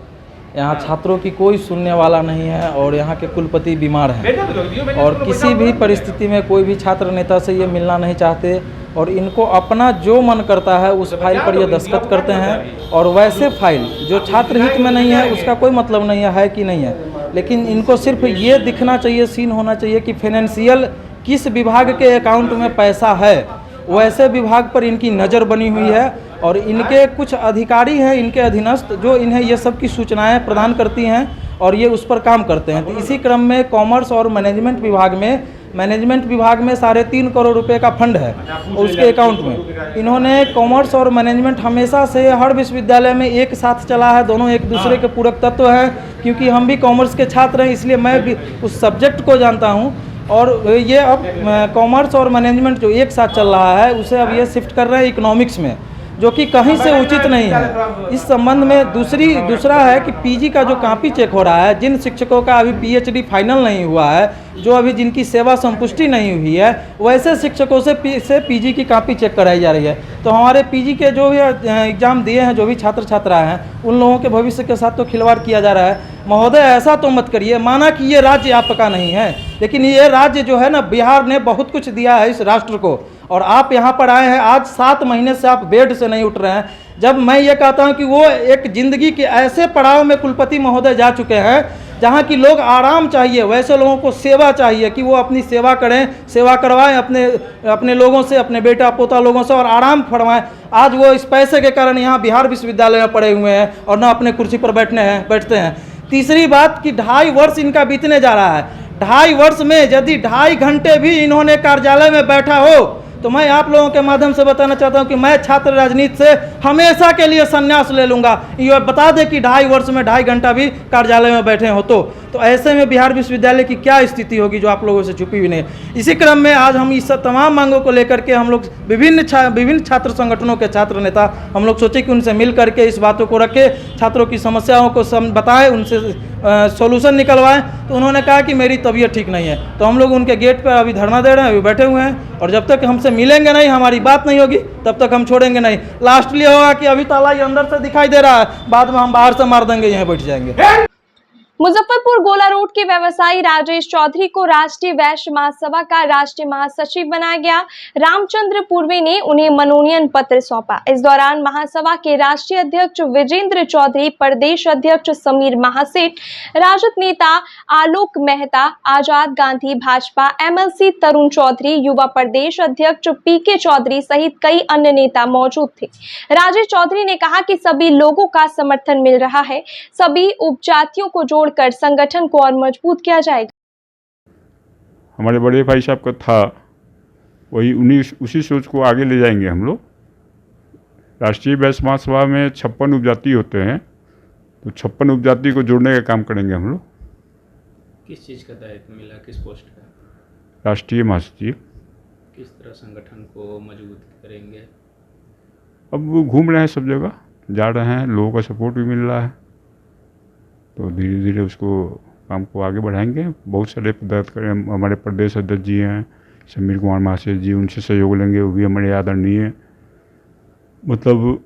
यहाँ छात्रों की कोई सुनने वाला नहीं है और यहाँ के कुलपति बीमार हैं और किसी भी परिस्थिति में कोई भी छात्र नेता से ये मिलना नहीं चाहते और इनको अपना जो मन करता है उस फाइल पर ये दस्तखत करते हैं। और वैसे फाइल जो छात्र हित में नहीं है उसका कोई मतलब नहीं है कि नहीं है, लेकिन इनको सिर्फ ये दिखना चाहिए, सीन होना चाहिए कि फाइनेंशियल किस विभाग के अकाउंट में पैसा है, वैसे विभाग पर इनकी नज़र बनी हुई है। और इनके कुछ अधिकारी हैं इनके अधीनस्थ जो इन्हें ये सब की सूचनाएं प्रदान करती हैं और ये उस पर काम करते हैं। तो इसी क्रम में कॉमर्स और मैनेजमेंट विभाग में 3.5 करोड़ रुपए का फंड है उसके अकाउंट में। इन्होंने कॉमर्स और मैनेजमेंट हमेशा से हर विश्वविद्यालय में एक साथ चला है, दोनों एक दूसरे के पूरक तत्व हैं। क्योंकि हम भी कॉमर्स के छात्र हैं इसलिए मैं भी उस सब्जेक्ट को जानता हूँ। और ये अब कॉमर्स और मैनेजमेंट जो एक साथ चल रहा है उसे अब ये शिफ्ट कर रहे हैं इकोनॉमिक्स में, जो कि कहीं से उचित नहीं है। इस संबंध में दूसरा है कि पीजी का जो कॉपी चेक हो रहा है, जिन शिक्षकों का अभी पीएचडी फाइनल नहीं हुआ है, जो अभी जिनकी सेवा संपुष्टि नहीं हुई है, वैसे शिक्षकों से पीजी की कॉपी चेक कराई जा रही है। तो हमारे पीजी के जो भी एग्जाम दिए हैं जो भी छात्र छात्रा हैं उन लोगों के भविष्य के साथ तो खिलवाड़ किया जा रहा है। महोदय ऐसा तो मत करिए, माना कि ये राज्य आपका नहीं है, लेकिन ये राज्य जो है ना, बिहार ने बहुत कुछ दिया है इस राष्ट्र को और आप यहाँ पर आए हैं, आज 7 महीने से आप बेड से नहीं उठ रहे हैं। जब मैं ये कहता हूँ कि वो एक जिंदगी के ऐसे पड़ाव में कुलपति महोदय जा चुके हैं जहाँ की लोग आराम चाहिए, वैसे लोगों को सेवा चाहिए कि वो अपनी सेवा करें, सेवा करवाएं अपने लोगों से, अपने बेटा पोता लोगों से और आराम फरमाएं। आज वो इस पैसे के कारण यहाँ बिहार विश्वविद्यालय में पड़े हुए हैं और न अपने कुर्सी पर बैठते हैं। तीसरी बात कि 2.5 वर्ष इनका बीतने जा रहा है। 2.5 वर्ष में यदि 2.5 घंटे भी इन्होंने कार्यालय में बैठा हो तो मैं आप लोगों के माध्यम से बताना चाहता हूं कि मैं छात्र राजनीति से हमेशा के लिए संन्यास ले लूंगा। ये बता दें कि 2.5 वर्ष में 2.5 घंटा भी कार्यालय में बैठे हो तो ऐसे में बिहार विश्वविद्यालय की क्या स्थिति होगी जो आप लोगों से छुपी हुई नहीं। इसी क्रम में आज हम इस तमाम मांगों को लेकर के हम लोग विभिन्न छात्र संगठनों के छात्र नेता हम लोग सोचे कि उनसे मिल करके इस बातों को रखें, छात्रों की समस्याओं को बताएं, उनसे सॉल्यूशन निकलवाएं। तो उन्होंने कहा कि मेरी तबीयत ठीक नहीं है, तो हम लोग उनके गेट पर अभी धरना दे रहे हैं, अभी बैठे हुए हैं और जब तक हमसे मिलेंगे नहीं, हमारी बात नहीं होगी, तब तक हम छोड़ेंगे नहीं। लास्टली होगा कि अभी ताला ये अंदर से दिखाई दे रहा है, बाद में हम बाहर से मार देंगे, यहीं बैठ जाएंगे। मुजफ्फरपुर गोला रोड के व्यवसायी राजेश चौधरी को राष्ट्रीय वैश्य महासभा का राष्ट्रीय महासचिव बनाया गया। रामचंद्र पूर्वे ने उन्हें मनोनयन पत्र सौंपा। इस दौरान महासभा के राष्ट्रीय अध्यक्ष विजेंद्र चौधरी, प्रदेश अध्यक्ष समीर महासेठ, राजद नेता आलोक मेहता, आजाद गांधी भाजपा एमएलसी तरुण चौधरी, युवा प्रदेश अध्यक्ष पीके चौधरी सहित कई अन्य नेता मौजूद थे। राजेश चौधरी ने कहा कि सभी लोगों का समर्थन मिल रहा है, सभी उपजातियों को जोड़कर संगठन को और मजबूत किया जाएगा। हमारे बड़े भाई साहब का था वही उसी सोच को आगे ले जाएंगे हम लोग। राष्ट्रीय वैश्य महासभा में 56 उपजाति होते हैं, तो 56 उपजाति को जोड़ने का काम करेंगे हम लोग। किस चीज़ का दायित्व मिला, किस पोस्ट का? राष्ट्रीय महासचिव। किस तरह संगठन को मजबूत करेंगे? अब वो घूम रहे हैं, सब जगह जा रहे हैं, लोगों का सपोर्ट भी मिल रहा है, तो धीरे धीरे उसको काम को आगे बढ़ाएंगे। बहुत सारे पदाधिकारी हमारे प्रदेश अध्यक्ष जी हैं, समीर कुमार महासेठ जी, उनसे सहयोग लेंगे, वो भी हमारे आदरणीय मतलब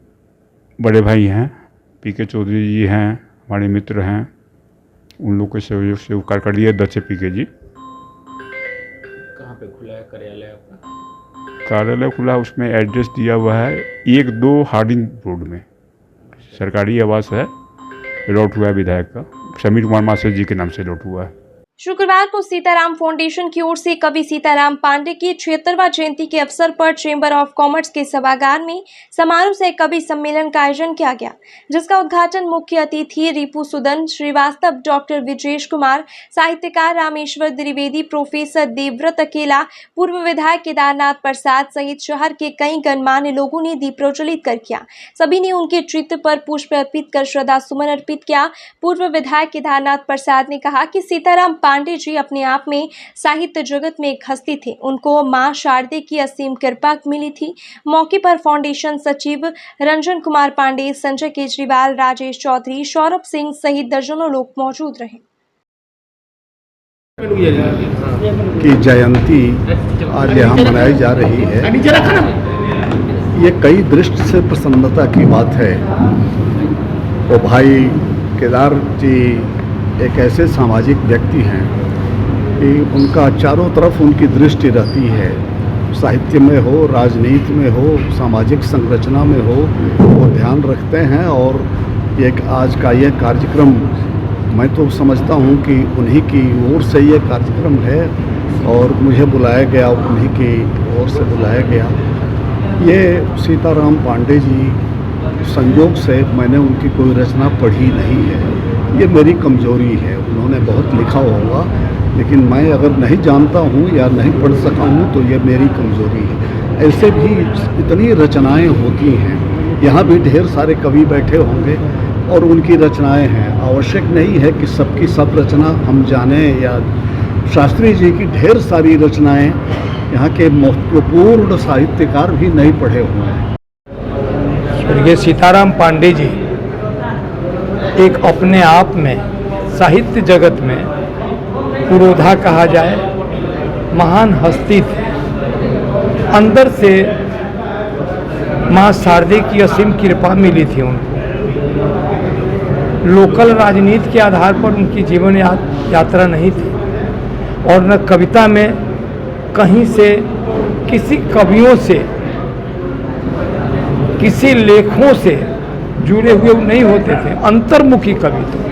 बड़े भाई हैं। पीके चौधरी जी हैं, हमारे मित्र हैं, उन लोग के सहयोग से कार्य कर लिया। अध्यक्ष पीके जी। कहाँ पे खुला है कार्यालय आपका? कार्यालय खुला, उसमें एड्रेस दिया हुआ है 1-2 हार्डिंग रोड में, सरकारी आवास है, अलॉट हुआ है विधायक का, समीर कुमार महासेठ जी के नाम से अलॉट हुआ है। शुक्रवार को सीताराम फाउंडेशन की ओर से कवि सीताराम पांडे की 76वां जयंती के अवसर पर चेंबर ऑफ कॉमर्स के सभागार में समारोह से कवि सम्मेलन का आयोजन किया गया, जिसका उद्घाटन मुख्य अतिथि रिपु सुदन श्रीवास्तव, डॉक्टर विजेश कुमार, साहित्यकार रामेश्वर द्विवेदी, प्रोफेसर देवव्रत अकेला, पूर्व विधायक केदारनाथ प्रसाद सहित शहर के कई गणमान्य लोगों ने दीप प्रज्वलित कर किया। सभी ने उनके चित्र पर पुष्प अर्पित कर श्रद्धा सुमन अर्पित किया। पूर्व विधायक केदारनाथ प्रसाद ने कहा कि सीताराम पांडे जी अपने आप में साहित्य जगत में एक हस्ती थे, उनको मां शारदे की असीम कृपा मिली थी। मौके पर फाउंडेशन सचिव रंजन कुमार पांडे, संजय केजरीवाल, राजेश चौधरी, सौरभ सिंह सहित दर्जनों लोग मौजूद रहे। की जयंती आज यहाँ मनाई जा रही है, ये कई दृष्टि से प्रसन्नता की बात है। वो भाई केदार जी एक ऐसे सामाजिक व्यक्ति हैं कि उनका चारों तरफ उनकी दृष्टि रहती है, साहित्य में हो, राजनीति में हो, सामाजिक संरचना में हो, वो ध्यान रखते हैं। और एक आज का ये कार्यक्रम मैं तो समझता हूँ कि उन्हीं की ओर से ये कार्यक्रम है और मुझे बुलाया गया, उन्हीं की ओर से बुलाया गया। ये सीताराम पांडे जी, संयोग से मैंने उनकी कोई रचना पढ़ी नहीं है, ये मेरी कमजोरी है। उन्होंने बहुत लिखा होगा, लेकिन मैं अगर नहीं जानता हूँ या नहीं पढ़ सका हूँ तो ये मेरी कमजोरी है। ऐसे भी इतनी रचनाएं होती हैं, यहाँ भी ढेर सारे कवि बैठे होंगे और उनकी रचनाएं हैं। आवश्यक नहीं है कि सबकी सब रचना हम जाने, या शास्त्री जी की ढेर सारी रचनाएं यहाँ के महत्वपूर्ण साहित्यकार भी नहीं पढ़े हुए हैं। स्वर्गीय सीताराम पांडे जी एक अपने आप में साहित्य जगत में पुरोधा कहा जाए महान हस्ती थे। अंदर से मां शारदे की असीम कृपा मिली थी उनको। लोकल राजनीति के आधार पर उनकी जीवन यात्रा नहीं थी और न कविता में कहीं से किसी कवियों से, किसी लेखों से जुड़े हुए नहीं होते थे। अंतर्मुखी कवि थे,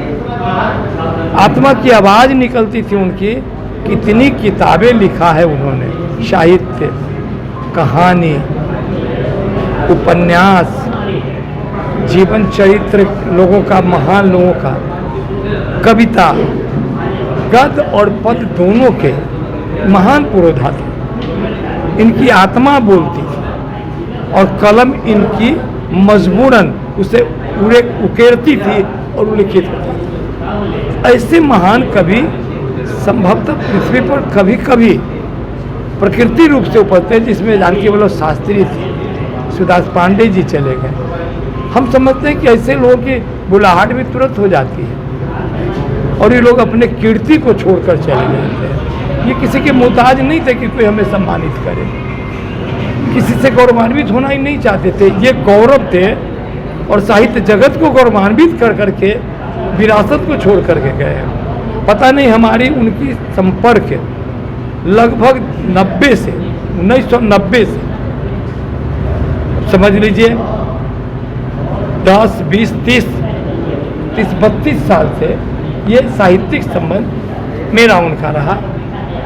आत्मा की आवाज़ निकलती थी उनकी। कितनी किताबें लिखा है उन्होंने, साहित्य, कहानी, उपन्यास, जीवन चरित्र लोगों का, महान लोगों का, कविता, गद और पद दोनों के महान पुरोधा थे। इनकी आत्मा बोलती थी और कलम इनकी मजबूरन उसे उकेरती थी और उल्लिखित होती थी। ऐसे महान कवि संभवतः पृथ्वी पर कभी कभी प्रकृति रूप से उपजते, जिसमें जानकी वल्लभ शास्त्री थी, सुदास पांडे जी चले गए। हम समझते हैं कि ऐसे लोगों की बुलाहट भी तुरंत हो जाती है और ये लोग अपने कीर्ति को छोड़कर चले जाते हैं। ये किसी के मोहताज नहीं थे कि कोई हमें सम्मानित करे, किसी से गौरवान्वित होना ही नहीं चाहते थे। ये गौरव थे और साहित्य जगत को गौरवान्वित कर करके विरासत को छोड़ करके गए। पता नहीं हमारी उनकी संपर्क लगभग 1990 से समझ लीजिए 10, 20, 30, 32 साल से ये साहित्यिक संबंध मेरा उनका रहा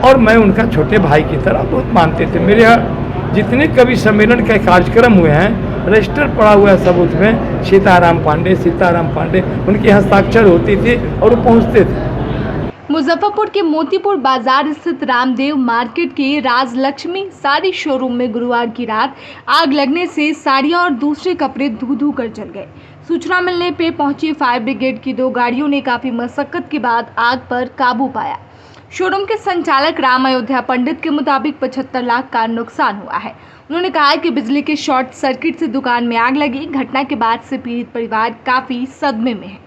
और मैं उनका छोटे भाई की तरह बहुत मानते थे। मेरे यहाँ जितने कवि सम्मेलन के कार्यक्रम हुए हैं, रजिस्टर पड़ा हुआ है सबूत में, सीताराम पांडे उनके हस्ताक्षर होती थी और वो पहुँचते थे। मुजफ्फरपुर के मोतीपुर बाजार स्थित रामदेव मार्केट के राजलक्ष्मी साड़ी शोरूम में गुरुवार की रात आग लगने से साड़ियां और दूसरे कपड़े धू कर जल गए। सूचना मिलने पे पहुंची फायर ब्रिगेड की 2 गाड़ियों ने काफी मशक्कत के बाद आग पर काबू पाया। शोरूम के संचालक राम अयोध्या पंडित के मुताबिक 75 लाख का नुकसान हुआ है। उन्होंने कहा कि बिजली के शॉर्ट सर्किट से दुकान में आग लगी। घटना के बाद से पीड़ित परिवार काफी सदमे में है।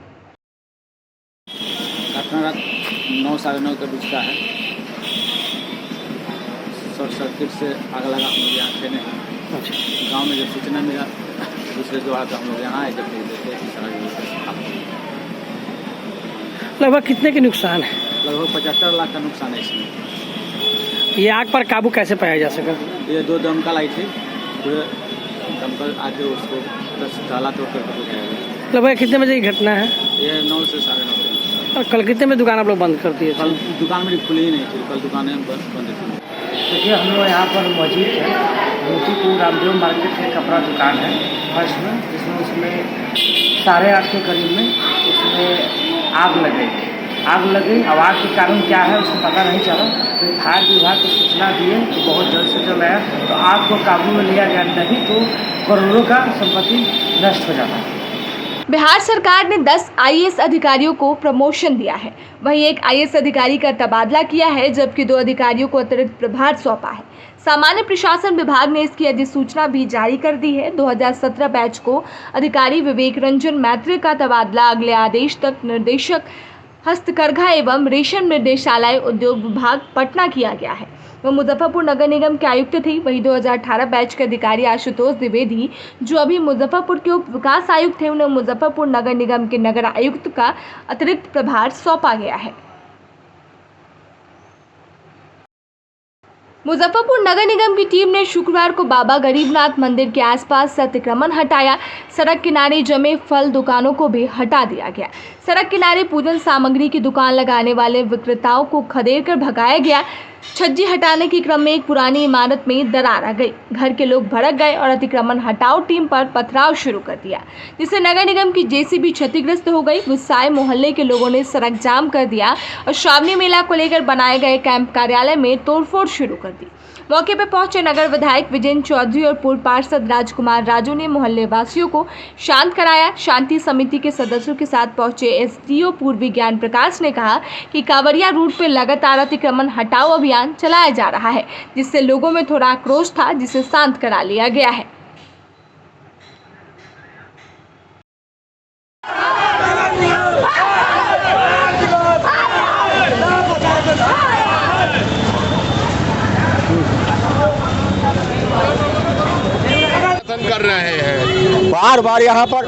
9 साढ़े 9 के बीच का है। शॉर्ट सर्किट से आग लगा, हम लोग यहाँ थे नहीं। गाँव में जब सूचना मिला दूसरे द्वारा तो हम लोग यहाँ आए, जब देखे लगभग कितने के नुकसान है? लगभग 75 लाख का नुकसान है इसमें। ये आग पर काबू कैसे पाया जा सका? ये 2 दमकल आई थी, पूरे दमकल आके उसको ताला तोड़ कर बुझाया गया। लगभग कितने बजे की घटना है? ये 9 से साढ़े 9 बजे। और कल कितने में दुकान आप लोग बंद कर दिए? कल दुकान मेरी खुली ही नहीं थी, कल दुकानें बंद थी। देखिए हम लोग यहाँ पर मौजूद हैं, मोतीपुर रामदेव मार्केट में कपड़ा दुकान है फर्स्ट में, जिसमें उसमें 8:30 के करीब में उसमें आग लग गई। अब आग के कारण क्या है उसको पता नहीं चला। तो फायर विभाग को सूचना दिए तो बहुत जल्द से जल्द आया, तो आग को काबू में लिया गया, नहीं तो करोड़ों का संपत्ति नष्ट हो जाता है। बिहार सरकार ने 10 IAS अधिकारियों को प्रमोशन दिया है। वहीं एक IAS अधिकारी का तबादला किया है, जबकि 2 अधिकारियों को अतिरिक्त प्रभार सौंपा है। सामान्य प्रशासन विभाग ने इसकी अधिसूचना भी जारी कर दी है। 2017 बैच को अधिकारी विवेक रंजन मैत्री का तबादला अगले आदेश तक निर्देशक हस्तकरघा एवं रेशम निर्देशालय उद्योग विभाग पटना किया गया है। वह मुजफ्फरपुर नगर निगम के आयुक्त थे। वहीं 2018 बैच के अधिकारी आशुतोष द्विवेदी, जो अभी मुजफ्फरपुर के उप विकास आयुक्त थे, उन्हें मुजफ्फरपुर नगर निगम के नगर आयुक्त का अतिरिक्त प्रभार सौंपा गया है। मुजफ्फरपुर नगर निगम की टीम ने शुक्रवार को बाबा गरीबनाथ मंदिर के आसपास से अतिक्रमण हटाया। सड़क किनारे जमे फल दुकानों को भी हटा दिया गया। सड़क किनारे पूजन सामग्री की दुकान लगाने वाले विक्रेताओं को खदेड़ कर भगाया गया। छज्जी हटाने के क्रम में एक पुरानी इमारत में दरार आ गई। घर के लोग भड़क गए और अतिक्रमण हटाओ टीम पर पथराव शुरू कर दिया, जिससे नगर निगम की जेसीबी क्षतिग्रस्त हो गई। गुस्साए मोहल्ले के लोगों ने सड़क जाम कर दिया और श्रावणी मेला को लेकर बनाए गए कैंप कार्यालय में तोड़फोड़ शुरू कर दी। मौके पर पहुंचे नगर विधायक विजेंद्र चौधरी और पूर्व पार्षद राजकुमार राजू ने मोहल्ले वासियों को शांत कराया। शांति समिति के सदस्यों के साथ पहुंचे एसडीओ पूर्वी ज्ञान प्रकाश ने कहा कि कांवरिया रूट पर लगातार अतिक्रमण हटाओ अभियान चलाया जा रहा है, जिससे लोगों में थोड़ा आक्रोश था, जिसे शांत करा लिया गया है। कर रहे हैं बार बार यहाँ पर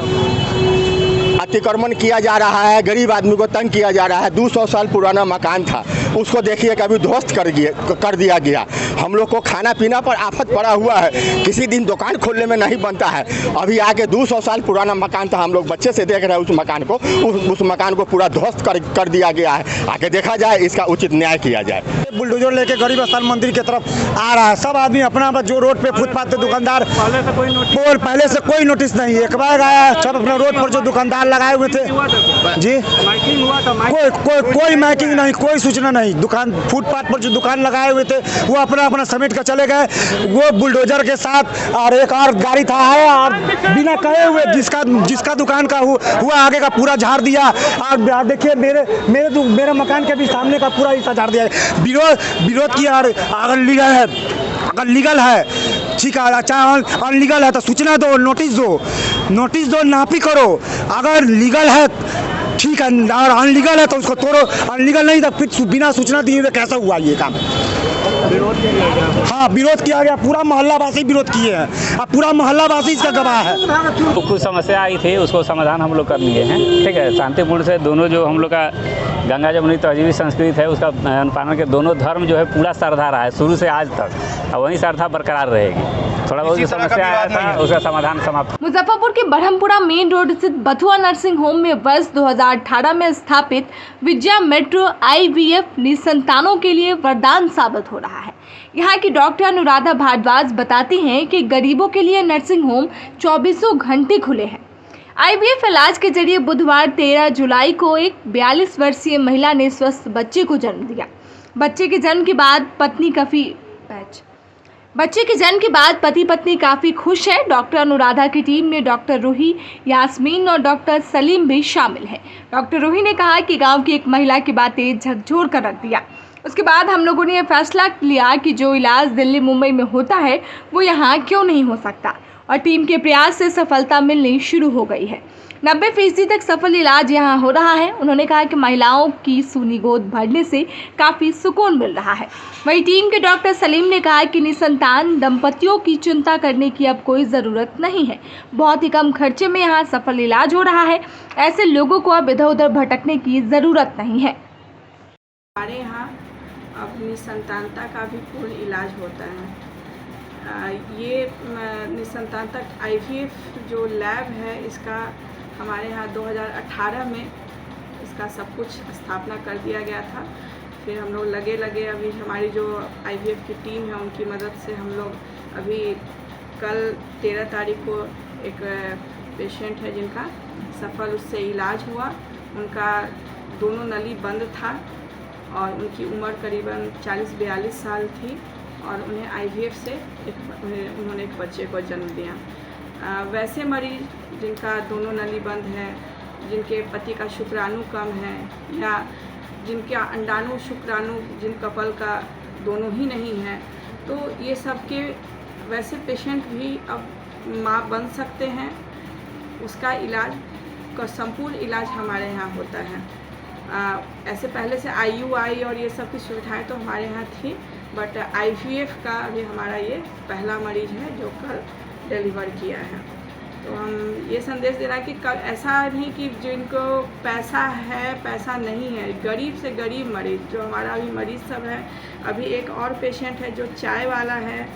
अतिक्रमण किया जा रहा है, गरीब आदमी को तंग किया जा रहा है। 200 साल पुराना मकान था, उसको देखिए कभी ध्वस्त कर दिया गया। हम लोग को खाना पीना पर आफत पड़ा हुआ है, किसी दिन दुकान खोलने में नहीं बनता है। अभी आगे 200 साल पुराना मकान था, हम लोग बच्चे से देख रहे हैं उस मकान को, उस मकान को पूरा ध्वस्त कर दिया गया है। आगे देखा जाए, इसका उचित न्याय किया जाए। बुलडोजर लेके गरीब स्थान मंदिर की तरफ आ रहा है। सब आदमी अपना जो रोड पे फुटपाथ पे दुकानदार, पहले से कोई नोटिस नहीं, एक बार आया, सब अपने रोड पर जो दुकानदार लगाए हुए थे जी, कोई माइकिंग नहीं, कोई सूचना नहीं। दुकान फुटपाथ पर जो दुकान लगाए हुए थे वो अपना समेट कर चले गए। वो बुलडोजर के साथ और एक और गाड़ी था आया और बिना कहे हुए जिसका दुकान का हुआ आगे का पूरा झाड़ दिया। और देखिए मेरे मकान के भी सामने का पूरा हिस्सा झाड़ दिया है। विरोध किया। अगर लीगल है ठीक है, चाहे अनलीगल है तो सूचना दो, नोटिस दो, नापी करो। अगर लीगल है ठीक है और अनलीगल है तो उसको तोड़ो, अनलीगल नहीं तो फिर बिना सूचना दिए हुए कैसा हुआ ये काम? हाँ, विरोध किया गया, पूरा मोहल्ला वासी विरोध किए हैं। अब पूरा मोहल्ला वासी इसका गवाह है। तो कुछ समस्या आई थी, उसको समाधान हम लोग कर लिए हैं। ठीक है, शांतिपूर्ण से दोनों जो हम लोग का गंगा जमुनी तहजीबी संस्कृत है उसका अनुपालन के दोनों धर्म जो है पूरा श्रद्धा रहा है शुरू से आज तक, और वही श्रद्धा बरकरार रहेगी। थोड़ा बहुत जो समस्या आया था उसका समाधान समाप्त। मुजफ्फरपुर के ब्रह्मपुरा मेन रोड स्थित बथुआ नर्सिंग होम में वर्ष 2018 में स्थापित विजया मेट्रो IVF निसंतानों के लिए वरदान साबित हो रहा है। यहाँ की डॉक्टर अनुराधा भारद्वाज बताती हैं कि गरीबों के लिए नर्सिंग होम 24 घंटे खुले हैं। IVF इलाज के जरिए बुधवार 13 जुलाई को एक 42 वर्षीय महिला ने स्वस्थ बच्चे को जन्म दिया। बच्चे के जन्म के बाद पति पत्नी काफ़ी खुश है। डॉक्टर अनुराधा की टीम में डॉक्टर रूही, यास्मीन और डॉक्टर सलीम भी शामिल हैं। डॉक्टर रूही ने कहा कि गांव की एक महिला की बातें झकझोर कर रख दिया। उसके बाद हम लोगों ने यह फैसला लिया कि जो इलाज दिल्ली मुंबई में होता है वो यहाँ क्यों नहीं हो सकता, और टीम के प्रयास से सफलता मिलनी शुरू हो गई है। 90% तक सफल इलाज यहाँ हो रहा है। उन्होंने कहा कि महिलाओं की सूनी गोद भरने से काफ़ी सुकून मिल रहा है। वहीं टीम के डॉक्टर सलीम ने कहा कि निसंतान दंपतियों की चिंता करने की अब कोई ज़रूरत नहीं है। बहुत ही कम खर्चे में यहाँ सफल इलाज हो रहा है। ऐसे लोगों को अब इधर उधर भटकने की ज़रूरत नहीं है। हमारे यहाँ अब निसंतानता का भी पूर्ण इलाज होता है। ये निसंतानता IVF जो लैब है इसका हमारे यहाँ 2018 में इसका सब कुछ स्थापना कर दिया गया था। फिर हम लोग लगे अभी हमारी जो IVF की टीम है उनकी मदद से हम लोग अभी कल 13 तारीख को एक पेशेंट है जिनका सफल उससे इलाज हुआ। उनका दोनों नली बंद था और उनकी उम्र करीबन 40-42 साल थी और उन्हें IVF से उन्होंने एक बच्चे को जन्म दिया। वैसे मरीज जिनका दोनों नली बंद है, जिनके पति का शुक्राणु कम है या जिनका अंडाणु शुक्राणु जिन कपल का दोनों ही नहीं है, तो ये सब के वैसे पेशेंट भी अब माँ बन सकते हैं। उसका इलाज का संपूर्ण इलाज हमारे यहाँ होता है। ऐसे पहले से IUI और ये सब की सुविधाएं तो हमारे यहाँ थी, बट IVF का अभी हमारा ये पहला मरीज है जो कल डिलीवर किया है। तो हम ये संदेश दे रहा है कि कल ऐसा नहीं कि जिनको पैसा है पैसा नहीं है, गरीब से गरीब मरीज जो हमारा अभी मरीज सब है। अभी एक और पेशेंट है जो चाय वाला है,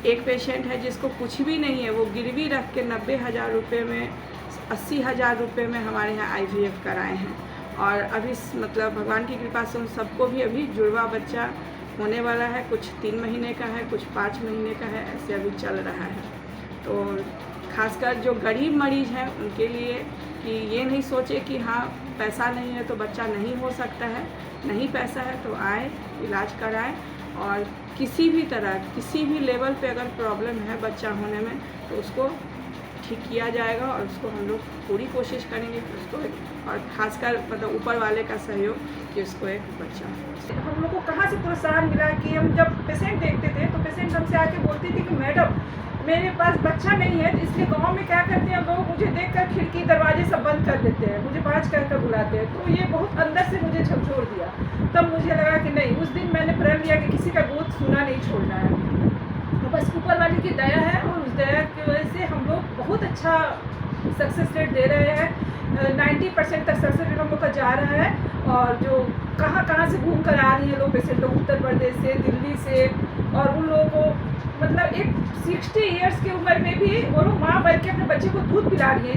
एक पेशेंट है जिसको कुछ भी नहीं है, वो गिरवी रख के 90,000 रुपये में 80,000 रुपये में हमारे यहाँ IVF कराए हैं। और अभी मतलब भगवान की कृपा से उन सबको भी अभी जुड़वा बच्चा होने वाला है। कुछ 3 महीने का है, कुछ 5 महीने का है, ऐसे अभी चल रहा है। तो खासकर जो गरीब मरीज हैं उनके लिए कि ये नहीं सोचे कि हाँ पैसा नहीं है तो बच्चा नहीं हो सकता है। नहीं पैसा है तो आए, इलाज कराएं, और किसी भी तरह किसी भी लेवल पे अगर प्रॉब्लम है बच्चा होने में तो उसको ठीक किया जाएगा और उसको हम लोग पूरी कोशिश करेंगे कि उसको और खासकर मतलब ऊपर वाले का सहयोग कि उसको एक बच्चा हो। हम लोग को कहाँ से प्रोत्साहन मिला कि हम जब पेशेंट देखते थे तो पेशेंट हमसे आके बोलती थी कि मैडम मेरे पास बच्चा नहीं है, इसलिए गांव में क्या करते हैं लोग मुझे देखकर खिड़की दरवाजे सब बंद कर देते हैं, मुझे बाज कर बुलाते हैं। तो ये बहुत अंदर से मुझे झकझोर दिया। तब मुझे लगा कि नहीं, उस दिन मैंने प्रण लिया कि किसी का गोद सुना नहीं छोड़ना है। तो बस ऊपर वाले की दया है और उस दया की वजह से हम लोग बहुत अच्छा सक्सेस रेट दे रहे हैं। 90% तक सक्सेस रेट हम लोग का जा रहा है। और जो कहाँ से घूम कर आ रही हैं लोग, पेशेंट लोग उत्तर प्रदेश से, दिल्ली से, और उन लोगों को मतलब एक 60 इयर्स की उम्र में भी वो लोग माँ बन के अपने बच्चे को दूध पिला रही है।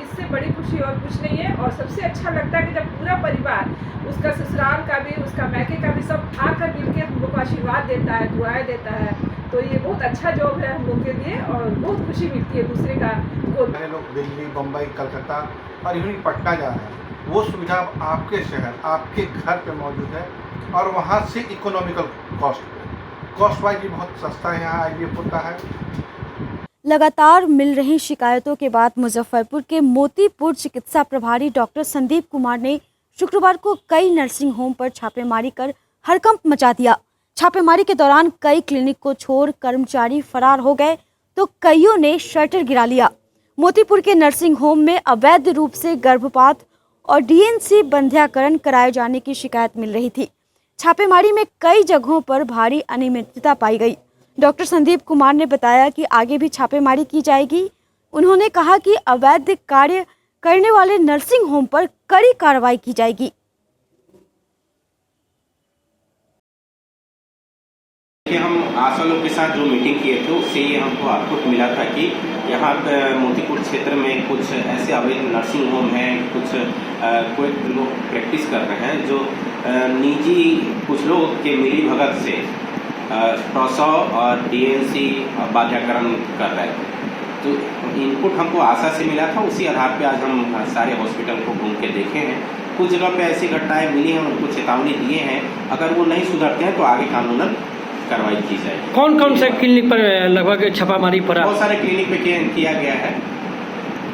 इससे बड़ी खुशी और कुछ नहीं है। और सबसे अच्छा लगता है कि जब पूरा परिवार, उसका ससुराल का भी, उसका मैके का भी, सब आकर मिल के हम लोग को आशीर्वाद देता है, दुआएं देता है। तो ये बहुत अच्छा जॉब है हम लोग के लिए और बहुत खुशी मिलती है दूसरे का को। लोग दिल्ली, बम्बई, कलकत्ता और इवन पटना जा रहे हैं, वो सुविधा आपके शहर, आपके घर पे मौजूद है और वहाँ से इकोनॉमिकल कॉस्ट वाइज भी बहुत सस्ता है यहाँ IVF होता है। लगातार मिल रही शिकायतों के बाद मुजफ्फरपुर के मोतीपुर चिकित्सा प्रभारी डॉक्टर संदीप कुमार ने शुक्रवार को कई नर्सिंग होम पर छापेमारी कर हड़कंप मचा दिया। छापेमारी के दौरान कई क्लिनिक को छोड़ कर्मचारी फरार हो गए तो कईयों ने शटर गिरा लिया। मोतीपुर के नर्सिंग होम में अवैध रूप से गर्भपात और DNC बंध्याकरण कराए जाने की शिकायत मिल रही थी। छापेमारी में कई जगहों पर भारी अनियमितता पाई गई। डॉक्टर संदीप कुमार ने बताया कि आगे भी छापेमारी की जाएगी। उन्होंने कहा कि अवैध कार्य करने वाले नर्सिंग होम पर कड़ी कार्रवाई की जाएगी। हम आशा लोग के साथ जो मीटिंग किए थे उससे ये हमको आउटपुट मिला था कि यहाँ मोतीपुर क्षेत्र में कुछ ऐसे अवैध नर्सिंग होम हैं, कुछ कोई लोग प्रैक्टिस कर रहे हैं जो निजी कुछ लोग के मिली भगत से प्रसव और DNC बाध्याकरण कर रहे थे। तो इनपुट हमको आशा से मिला था, उसी आधार पे आज हम सारे हॉस्पिटल को घूम के देखे हैं। कुछ जगह पे ऐसी घटनाएं मिली हैं, उनको चेतावनी दिए हैं, अगर वो नहीं सुधरते हैं तो आगे कानूनन कार्रवाई की जाएगी। कौन से क्लिनिक पर लगभग छापामारी पड़ा? बहुत सारे क्लिनिक पे किया गया है।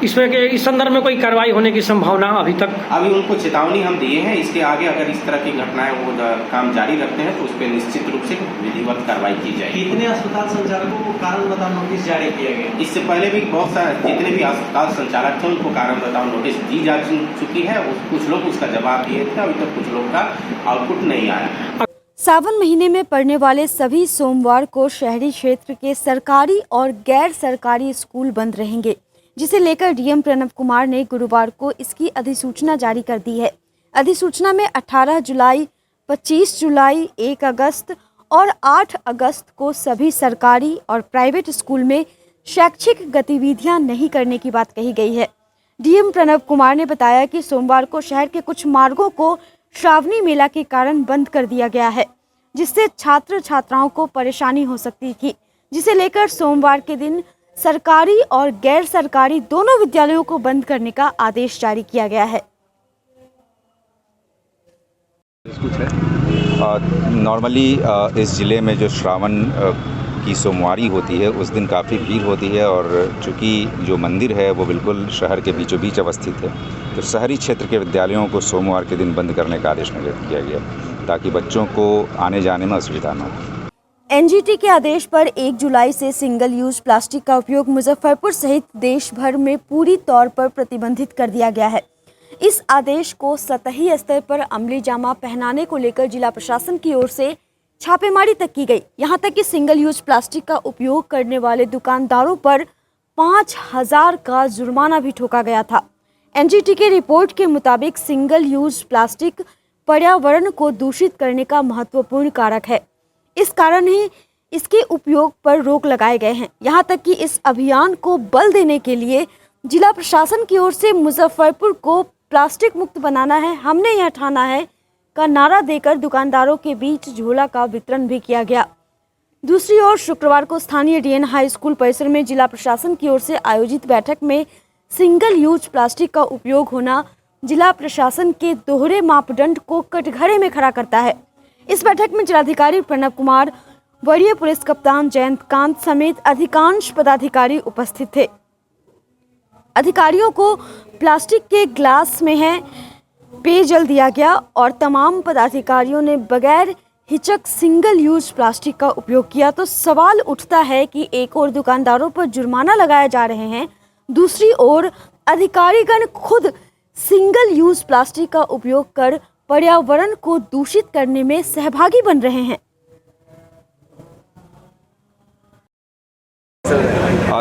इसमें के इस संदर्भ में कोई कार्रवाई होने की संभावना अभी तक? अभी उनको चेतावनी हम दिए हैं, इसके आगे अगर इस तरह की घटनाएं वो काम जारी रखते हैं तो उस पर निश्चित रूप से विधिवत कार्रवाई की जाएगी। कितने अस्पताल संचालकों को कारण बताओ नोटिस जारी किया गया? इससे पहले भी बहुत सारे जितने भी अस्पताल संचालक थे उनको कारण बताओ नोटिस दी जा चुकी है। कुछ लोग उसका जवाब दिए थे, अभी तक कुछ लोग का आउटपुट नहीं आया। सावन महीने में पढ़ने वाले सभी सोमवार को शहरी क्षेत्र के सरकारी और गैर सरकारी स्कूल बंद रहेंगे, जिसे लेकर DM प्रणव कुमार ने गुरुवार को इसकी अधिसूचना जारी कर दी है। अधिसूचना में 18 जुलाई, 25 जुलाई, 1 अगस्त और 8 अगस्त को सभी सरकारी और प्राइवेट स्कूल में शैक्षिक गतिविधियां नहीं करने की बात कही गई है। DM प्रणव कुमार ने बताया कि सोमवार को शहर के कुछ मार्गों को श्रावणी मेला के कारण बंद कर दिया गया है, जिससे छात्र छात्राओं को परेशानी हो सकती थी, जिसे लेकर सोमवार के दिन सरकारी और गैर सरकारी दोनों विद्यालयों को बंद करने का आदेश जारी किया गया है। नॉर्मली इस ज़िले में जो श्रावण की सोमवारी होती है उस दिन काफ़ी भीड़ होती है और चूँकि जो मंदिर है वो बिल्कुल शहर के बीचों बीच अवस्थित है, तो शहरी क्षेत्र के विद्यालयों को सोमवार के दिन बंद करने का आदेश निर्गत किया गया ताकि बच्चों को आने जाने में असुविधा न हो। NGT के आदेश पर 1 जुलाई से सिंगल यूज प्लास्टिक का उपयोग मुजफ्फरपुर सहित देश भर में पूरी तौर पर प्रतिबंधित कर दिया गया है। इस आदेश को सतही स्तर पर अमली जामा पहनाने को लेकर जिला प्रशासन की ओर से छापेमारी तक की गई। यहां तक कि सिंगल यूज प्लास्टिक का उपयोग करने वाले दुकानदारों पर 5,000 का जुर्माना भी ठोका गया था। NGT के रिपोर्ट के मुताबिक सिंगल यूज प्लास्टिक पर्यावरण को दूषित करने का महत्वपूर्ण कारक है। इस कारण ही इसके उपयोग पर रोक लगाए गए हैं। यहां तक कि इस अभियान को बल देने के लिए जिला प्रशासन की ओर से मुजफ्फरपुर को प्लास्टिक मुक्त बनाना है, हमने यह ठाना है का नारा देकर दुकानदारों के बीच झोला का वितरण भी किया गया। दूसरी ओर शुक्रवार को स्थानीय DN हाई स्कूल परिसर में जिला प्रशासन की ओर से आयोजित बैठक में सिंगल यूज प्लास्टिक का उपयोग होना जिला प्रशासन के दोहरे मापदंड को कटघरे में खड़ा करता है। इस बैठक में जिलाधिकारी प्रणव कुमार, वरीय पुलिस कप्तान जयंत कांत समेत अधिकांश पदाधिकारी उपस्थित थे। अधिकारियों को प्लास्टिक के ग्लास में है पेयजल दिया गया और तमाम पदाधिकारियों ने बगैर हिचक सिंगल यूज प्लास्टिक का उपयोग किया। तो सवाल उठता है कि एक ओर दुकानदारों पर जुर्माना लगाए जा रहे हैं, दूसरी ओर अधिकारीगण खुद सिंगल यूज प्लास्टिक का उपयोग कर पर्यावरण को दूषित करने में सहभागी बन रहे हैं।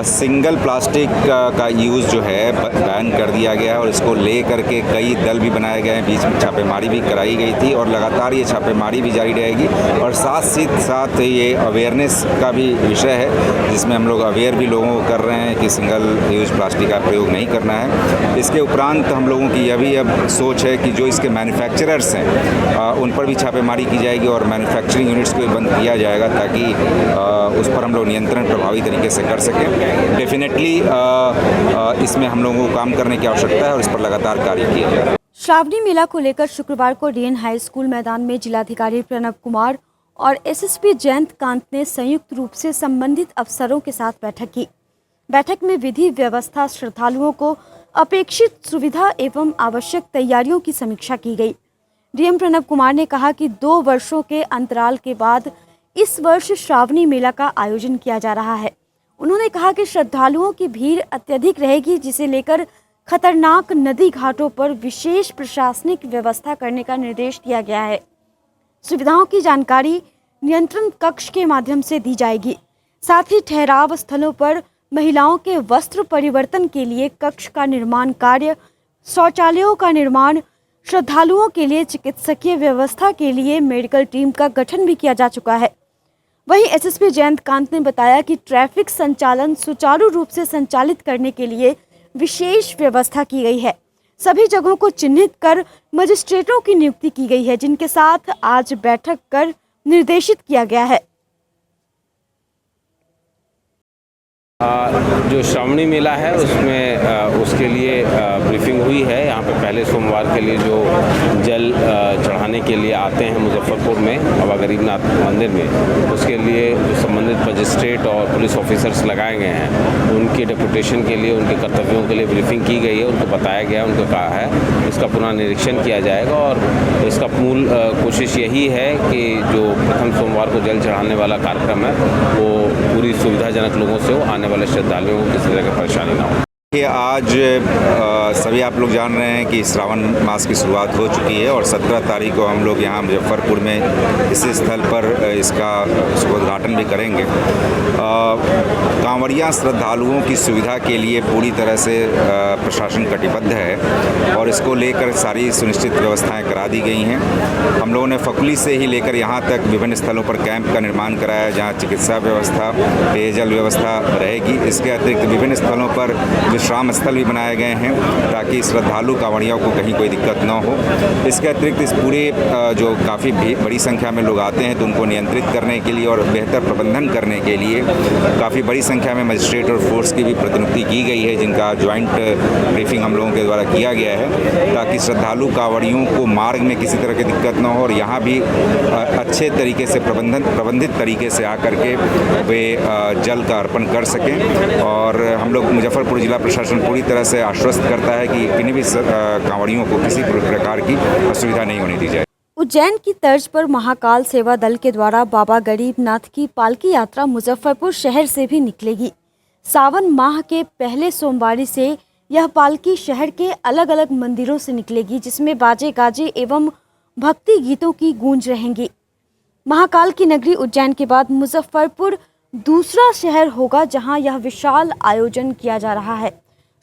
सिंगल प्लास्टिक का यूज़ जो है बैन कर दिया गया है और इसको ले करके कई दल भी बनाए गए हैं। बीच में छापेमारी भी कराई गई थी और लगातार ये छापेमारी भी जारी रहेगी और साथ ये अवेयरनेस का भी विषय है जिसमें हम लोग अवेयर भी लोगों को कर रहे हैं कि सिंगल यूज़ प्लास्टिक का प्रयोग नहीं करना है। इसके उपरांत हम लोगों की यह भी अब सोच है कि जो इसके मैन्युफैक्चरर्स हैं उन पर भी छापेमारी की जाएगी और मैन्युफैक्चरिंग यूनिट्स को भी बंद किया जाएगा ताकि उस पर हम लोग नियंत्रण प्रभावी तरीके से कर सकें। डेफिनेटली इसमें हम लोगों को काम करने की आवश्यकता है और इस पर लगातार कार्य किया जाए। श्रावणी मेला को लेकर शुक्रवार को डीएन हाई स्कूल मैदान में जिलाधिकारी प्रणव कुमार और एसएसपी जयंत कांत ने संयुक्त रूप से संबंधित अफसरों के साथ बैठक की। बैठक में विधि व्यवस्था, श्रद्धालुओं को अपेक्षित सुविधा एवं आवश्यक तैयारियों की समीक्षा की गई। डीएम प्रणव कुमार ने कहा कि 2 वर्षों के अंतराल के बाद इस वर्ष श्रावणी मेला का आयोजन किया जा रहा है। उन्होंने कहा कि श्रद्धालुओं की भीड़ अत्यधिक रहेगी, जिसे लेकर खतरनाक नदी घाटों पर विशेष प्रशासनिक व्यवस्था करने का निर्देश दिया गया है। सुविधाओं की जानकारी नियंत्रण कक्ष के माध्यम से दी जाएगी। साथ ही ठहराव स्थलों पर महिलाओं के वस्त्र परिवर्तन के लिए कक्ष का निर्माण कार्य, शौचालयों का निर्माण, श्रद्धालुओं के लिए चिकित्सकीय व्यवस्था के लिए मेडिकल टीम का गठन भी किया जा चुका है। वहीं एसएसपी जयंत कांत ने बताया कि ट्रैफिक संचालन सुचारू रूप से संचालित करने के लिए विशेष व्यवस्था की गई है। सभी जगहों को चिन्हित कर मजिस्ट्रेटों की नियुक्ति की गई है, जिनके साथ आज बैठक कर निर्देशित किया गया है। जो श्रावणी मेला है उसमें उसके लिए ब्रीफिंग हुई है। यहाँ पे पहले सोमवार के लिए जो जल चढ़ाने के लिए आते हैं मुजफ्फरपुर में बाबा गरीबनाथ मंदिर में, उसके लिए जो संबंधित मजिस्ट्रेट और पुलिस ऑफिसर्स लगाए गए हैं उनके डेपुटेशन के लिए, उनके कर्तव्यों के लिए ब्रीफिंग की गई है। उनको बताया गया, उनको कहा है इसका पुनः निरीक्षण किया जाएगा और इसका मूल कोशिश यही है कि जो प्रथम सोमवार को जल चढ़ाने वाला कार्यक्रम है वो पूरी सुविधाजनक लोगों से हो, आने वाले श्रद्धालुओं को किसी तरह की परेशानी ना हो। आज सभी आप लोग जान रहे हैं कि श्रावण मास की शुरुआत हो चुकी है और 17 तारीख को हम लोग यहाँ मुजफ्फरपुर में इसी स्थल पर इसका उद्घाटन भी करेंगे। कांवड़िया श्रद्धालुओं की सुविधा के लिए पूरी तरह से प्रशासन कटिबद्ध है और इसको लेकर सारी सुनिश्चित व्यवस्थाएं करा दी गई हैं। हम लोगों ने फकुली से ही लेकर यहाँ तक विभिन्न स्थलों पर कैंप का निर्माण कराया जहाँ चिकित्सा व्यवस्था, पेयजल व्यवस्था रहेगी। इसके अतिरिक्त विभिन्न स्थलों पर विश्राम स्थल भी बनाए गए हैं ताकि श्रद्धालु कांवड़ियों को कहीं कोई दिक्कत न हो। इसके अतिरिक्त इस पूरे जो काफ़ी बड़ी संख्या में लोग आते हैं तो उनको नियंत्रित करने के लिए और बेहतर प्रबंधन करने के लिए काफ़ी बड़ी संख्या में मजिस्ट्रेट और फोर्स की भी प्रतिनियुक्ति की गई है, जिनका ज्वाइंट ब्रीफिंग हम लोगों के द्वारा किया गया है ताकि श्रद्धालु कांवड़ियों को मार्ग में किसी तरह की दिक्कत न हो और यहाँ भी अच्छे तरीके से प्रबंधित तरीके से आकर के वे जल का अर्पण कर सकें। और हम लोग मुजफ्फरपुर जिला प्रशासन पूरी तरह से आश्वस्त करता है कि किन्हीं भी कांवड़ियों को किसी प्रकार की असुविधा नहीं होने दी जाए। उज्जैन की तर्ज पर महाकाल सेवा दल के द्वारा बाबा गरीबनाथ की पालकी यात्रा मुजफ्फरपुर शहर से भी निकलेगी। सावन माह के पहले सोमवारी से यह पालकी शहर के अलग अलग मंदिरों से निकलेगी, जिसमें बाजे गाजे एवं भक्ति गीतों की गूंज रहेंगी। महाकाल की नगरी उज्जैन के बाद मुजफ्फरपुर दूसरा शहर होगा जहां यह विशाल आयोजन किया जा रहा है।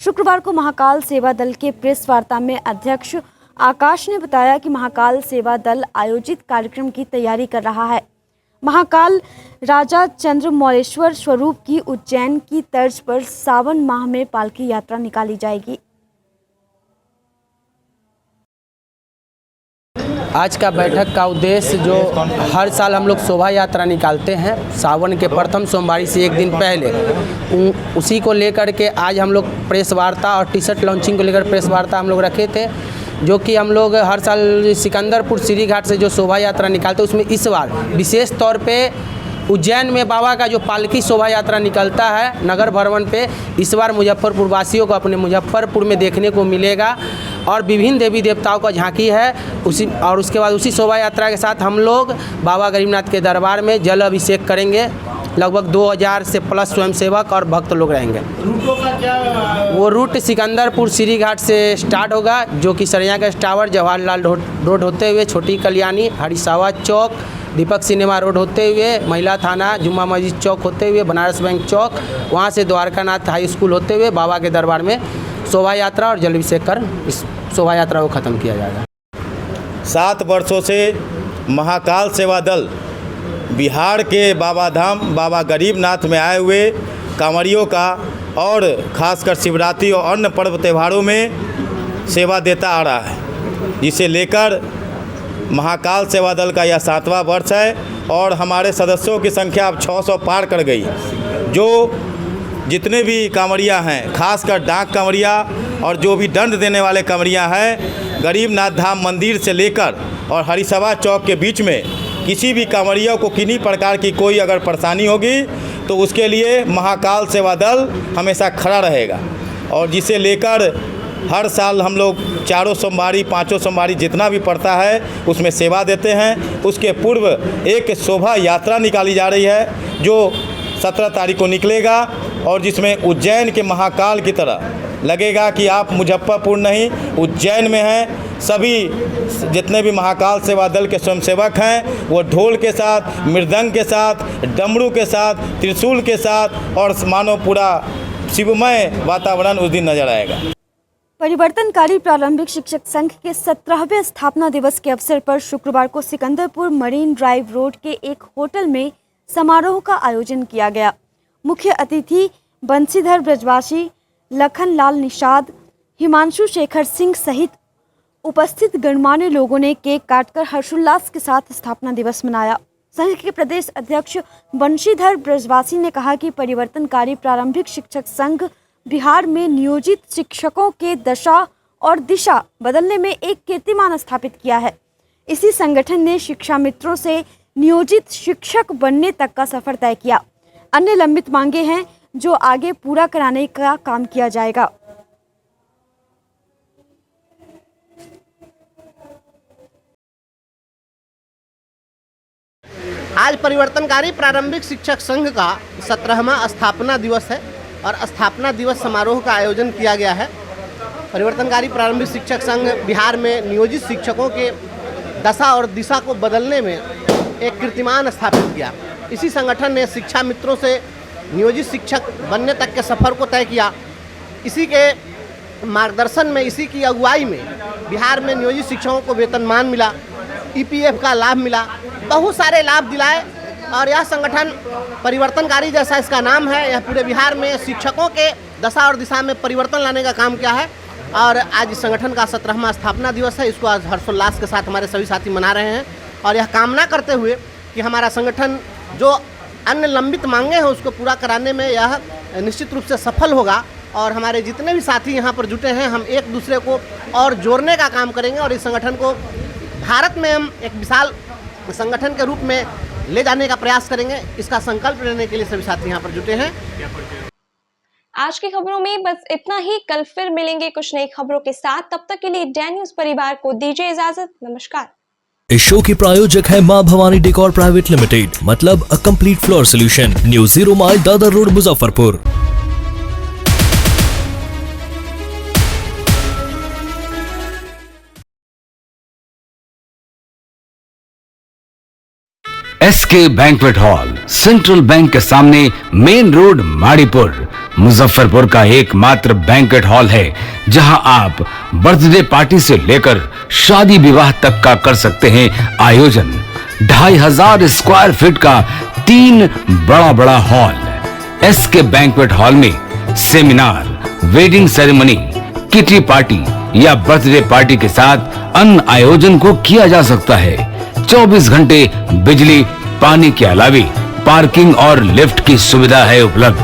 शुक्रवार को महाकाल सेवा दल के प्रेस वार्ता में अध्यक्ष आकाश ने बताया कि महाकाल सेवा दल आयोजित कार्यक्रम की तैयारी कर रहा है। महाकाल राजा चंद्रमौलेश्वर स्वरूप की उज्जैन की तर्ज पर सावन माह में पालकी यात्रा निकाली जाएगी। आज का बैठक का उद्देश्य, जो हर साल हम लोग शोभा यात्रा निकालते हैं सावन के प्रथम सोमवारी से एक दिन पहले, उसी को लेकर के आज हम लोग प्रेस वार्ता और टी शर्ट लॉन्चिंग को लेकर प्रेस वार्ता हम लोग रखे थे, जो कि हम लोग हर साल सिकंदरपुर श्री घाट से जो शोभा यात्रा निकालते हैं उसमें इस बार विशेष तौर पे उज्जैन में बाबा का जो पालकी शोभा यात्रा निकलता है नगर भ्रमण पे, इस बार मुजफ्फरपुर वासियों को अपने मुजफ्फरपुर में देखने को मिलेगा और विभिन्न देवी देवताओं का झांकी है और उसके बाद उसी शोभा यात्रा के साथ हम लोग बाबा गरीबनाथ के दरबार में जल अभिषेक करेंगे। लगभग 2000 से प्लस स्वयंसेवक और भक्त लोग रहेंगे। रूटों का क्या? वो रूट सिकंदरपुर श्री घाट से स्टार्ट होगा, जो कि सरिया का टावर, जवाहरलाल रोड होते हुए छोटी कल्याणी, हरिसावा चौक, दीपक सिनेमा रोड होते हुए महिला थाना जुम्मा मस्जिद चौक होते हुए बनारस बैंक चौक, वहाँ से द्वारकानाथ हाई स्कूल होते हुए बाबा के दरबार में शोभा यात्रा और जलाभिषेक कर इस शोभा यात्रा को ख़त्म किया जाएगा। 7 वर्षों से महाकाल सेवा दल बिहार के बाबा धाम बाबा गरीबनाथ में आए हुए कांवरियों का और ख़ासकर शिवरात्रि और अन्य पर्व त्योहारों में सेवा देता आ रहा है, जिसे लेकर महाकाल सेवा दल का यह 7वां वर्ष है और हमारे सदस्यों की संख्या अब 600 पार कर गई। जो जितने भी कांवरिया हैं, खासकर डाक कांवरिया और जो भी दंड देने वाले कांवरिया हैं, गरीबनाथ धाम मंदिर से लेकर और हरिसभा चौक के बीच में किसी भी कांवरिया को किन्हीं प्रकार की कोई अगर परेशानी होगी तो उसके लिए महाकाल सेवा दल हमेशा खड़ा रहेगा। और जिसे लेकर हर साल हम लोग 4 सोमवारी 5 सोमवारी जितना भी पड़ता है उसमें सेवा देते हैं। उसके पूर्व एक शोभा यात्रा निकाली जा रही है जो 17 तारीख को निकलेगा और जिसमें उज्जैन के महाकाल की तरह लगेगा कि आप मुजफ्फरपुर नहीं उज्जैन में हैं। सभी जितने भी महाकाल सेवा दल के स्वयंसेवक हैं वो ढोल के साथ, मृदंग के साथ, डमरू के साथ, त्रिशूल के साथ और मानो पूरा शिवमय वातावरण उस दिन नजर आएगा। परिवर्तनकारी प्रारंभिक शिक्षक संघ के 17वें स्थापना दिवस के अवसर पर शुक्रवार को सिकंदरपुर मरीन ड्राइव रोड के एक होटल में समारोह का आयोजन किया गया। मुख्य अतिथि बंशीधर ब्रजवासी, लखन लाल निषाद, हिमांशु शेखर सिंह सहित उपस्थित गणमान्य लोगों ने केक काटकर हर्षोल्लास के साथ स्थापना दिवस मनाया। संघ के प्रदेश अध्यक्ष बंशीधर ब्रजवासी ने कहा कि परिवर्तनकारी प्रारंभिक शिक्षक संघ बिहार में नियोजित शिक्षकों के दशा और दिशा बदलने में एक कीर्तिमान स्थापित किया है। इसी संगठन ने शिक्षा मित्रों से नियोजित शिक्षक बनने तक का सफर तय किया। अन्य लंबित मांगे हैं जो आगे पूरा कराने का काम किया जाएगा। आज परिवर्तनकारी प्रारंभिक शिक्षक संघ का 17वां स्थापना दिवस है और स्थापना दिवस समारोह का आयोजन किया गया है। परिवर्तनकारी प्रारंभिक शिक्षक संघ बिहार में नियोजित शिक्षकों के दशा और दिशा को बदलने में एक कीर्तिमान स्थापित किया। इसी संगठन ने शिक्षा मित्रों से नियोजित शिक्षक बनने तक के सफ़र को तय किया। इसी के मार्गदर्शन में, इसी की अगुवाई में बिहार में नियोजित शिक्षकों को वेतनमान मिला, ईपीएफ का लाभ मिला, बहुत सारे लाभ दिलाए। और यह संगठन परिवर्तनकारी जैसा इसका नाम है, यह पूरे बिहार में शिक्षकों के दशा और दिशा में परिवर्तन लाने का काम किया है। और आज इस संगठन का 17वां स्थापना दिवस है। इसको आज हर्षोल्लास के साथ हमारे सभी साथी मना रहे हैं और यह कामना करते हुए कि हमारा संगठन जो अन्य लंबित मांगे हैं उसको पूरा कराने में यह निश्चित रूप से सफल होगा। और हमारे जितने भी साथी यहाँ पर जुटे हैं, हम एक दूसरे को और जोड़ने का काम करेंगे और इस संगठन को भारत में हम एक विशाल संगठन के रूप में ले जाने का प्रयास करेंगे। इसका संकल्प लेने के लिए सभी साथी यहाँ पर जुटे हैं। आज की खबरों में बस इतना ही। कल फिर मिलेंगे कुछ नई खबरों के साथ। तब तक के लिए डैन न्यूज़ परिवार को दीजिए इजाजत। नमस्कार। इस शो की प्रायोजक है मां भवानी डेकोर प्राइवेट लिमिटेड, मतलब a complete floor solution, new 0 mile Dadar road, Muzaffarpur. SK banquet hall, central bank के सामने, मेन रोड, माड़ीपुर, मुजफ्फरपुर का एकमात्र बैंक्वेट हॉल है जहां आप बर्थडे पार्टी से लेकर शादी विवाह तक का कर सकते हैं आयोजन। 2500 स्क्वायर फीट का 3 बड़ा हॉल। एसके बैंक्वेट हॉल में seminar, wedding ceremony, kitty party या बर्थडे पार्टी के साथ अन्य आयोजन को किया जा सकता है। 24 घंटे बिजली पानी के अलावे पार्किंग और लिफ्ट की सुविधा है उपलब्ध।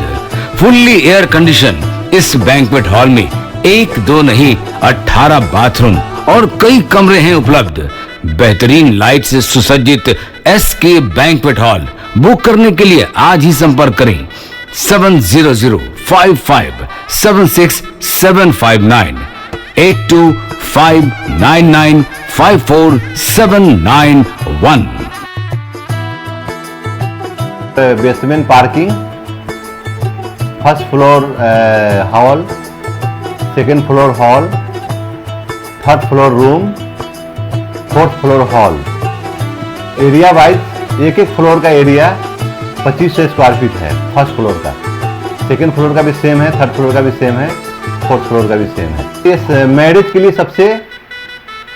फुल्ली एयर कंडीशन इस बैंक्वेट हॉल में 1, 2 नहीं 18 बाथरूम और कई कमरे हैं उपलब्ध। बेहतरीन लाइट से सुसज्जित एसके बैंक्वेट हॉल बुक करने के लिए आज ही संपर्क करें 7005576759 8259954791। Basement parking, first floor hall, second floor hall, third floor room, fourth floor hall. Area wise एक एक फ्लोर का एरिया 2500 स्क्वायर फीट है फर्स्ट फ्लोर का, सेकेंड फ्लोर का भी सेम है, थर्ड फ्लोर का भी सेम है, फोर्थ फ्लोर का भी सेम है। इस मैरिज के लिए सबसे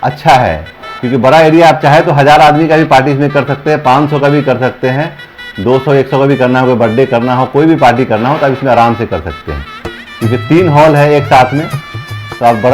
अच्छा है क्योंकि बड़ा एरिया, आप चाहे तो 1000 आदमी का भी पार्टी इसमें कर सकते हैं, 500 का भी कर सकते हैं, 200-100 का भी करना हो, कोई बर्थडे करना हो, कोई भी पार्टी करना हो तो आप इसमें आराम से कर सकते हैं क्योंकि 3 हॉल है एक साथ में, तो आप बड़ा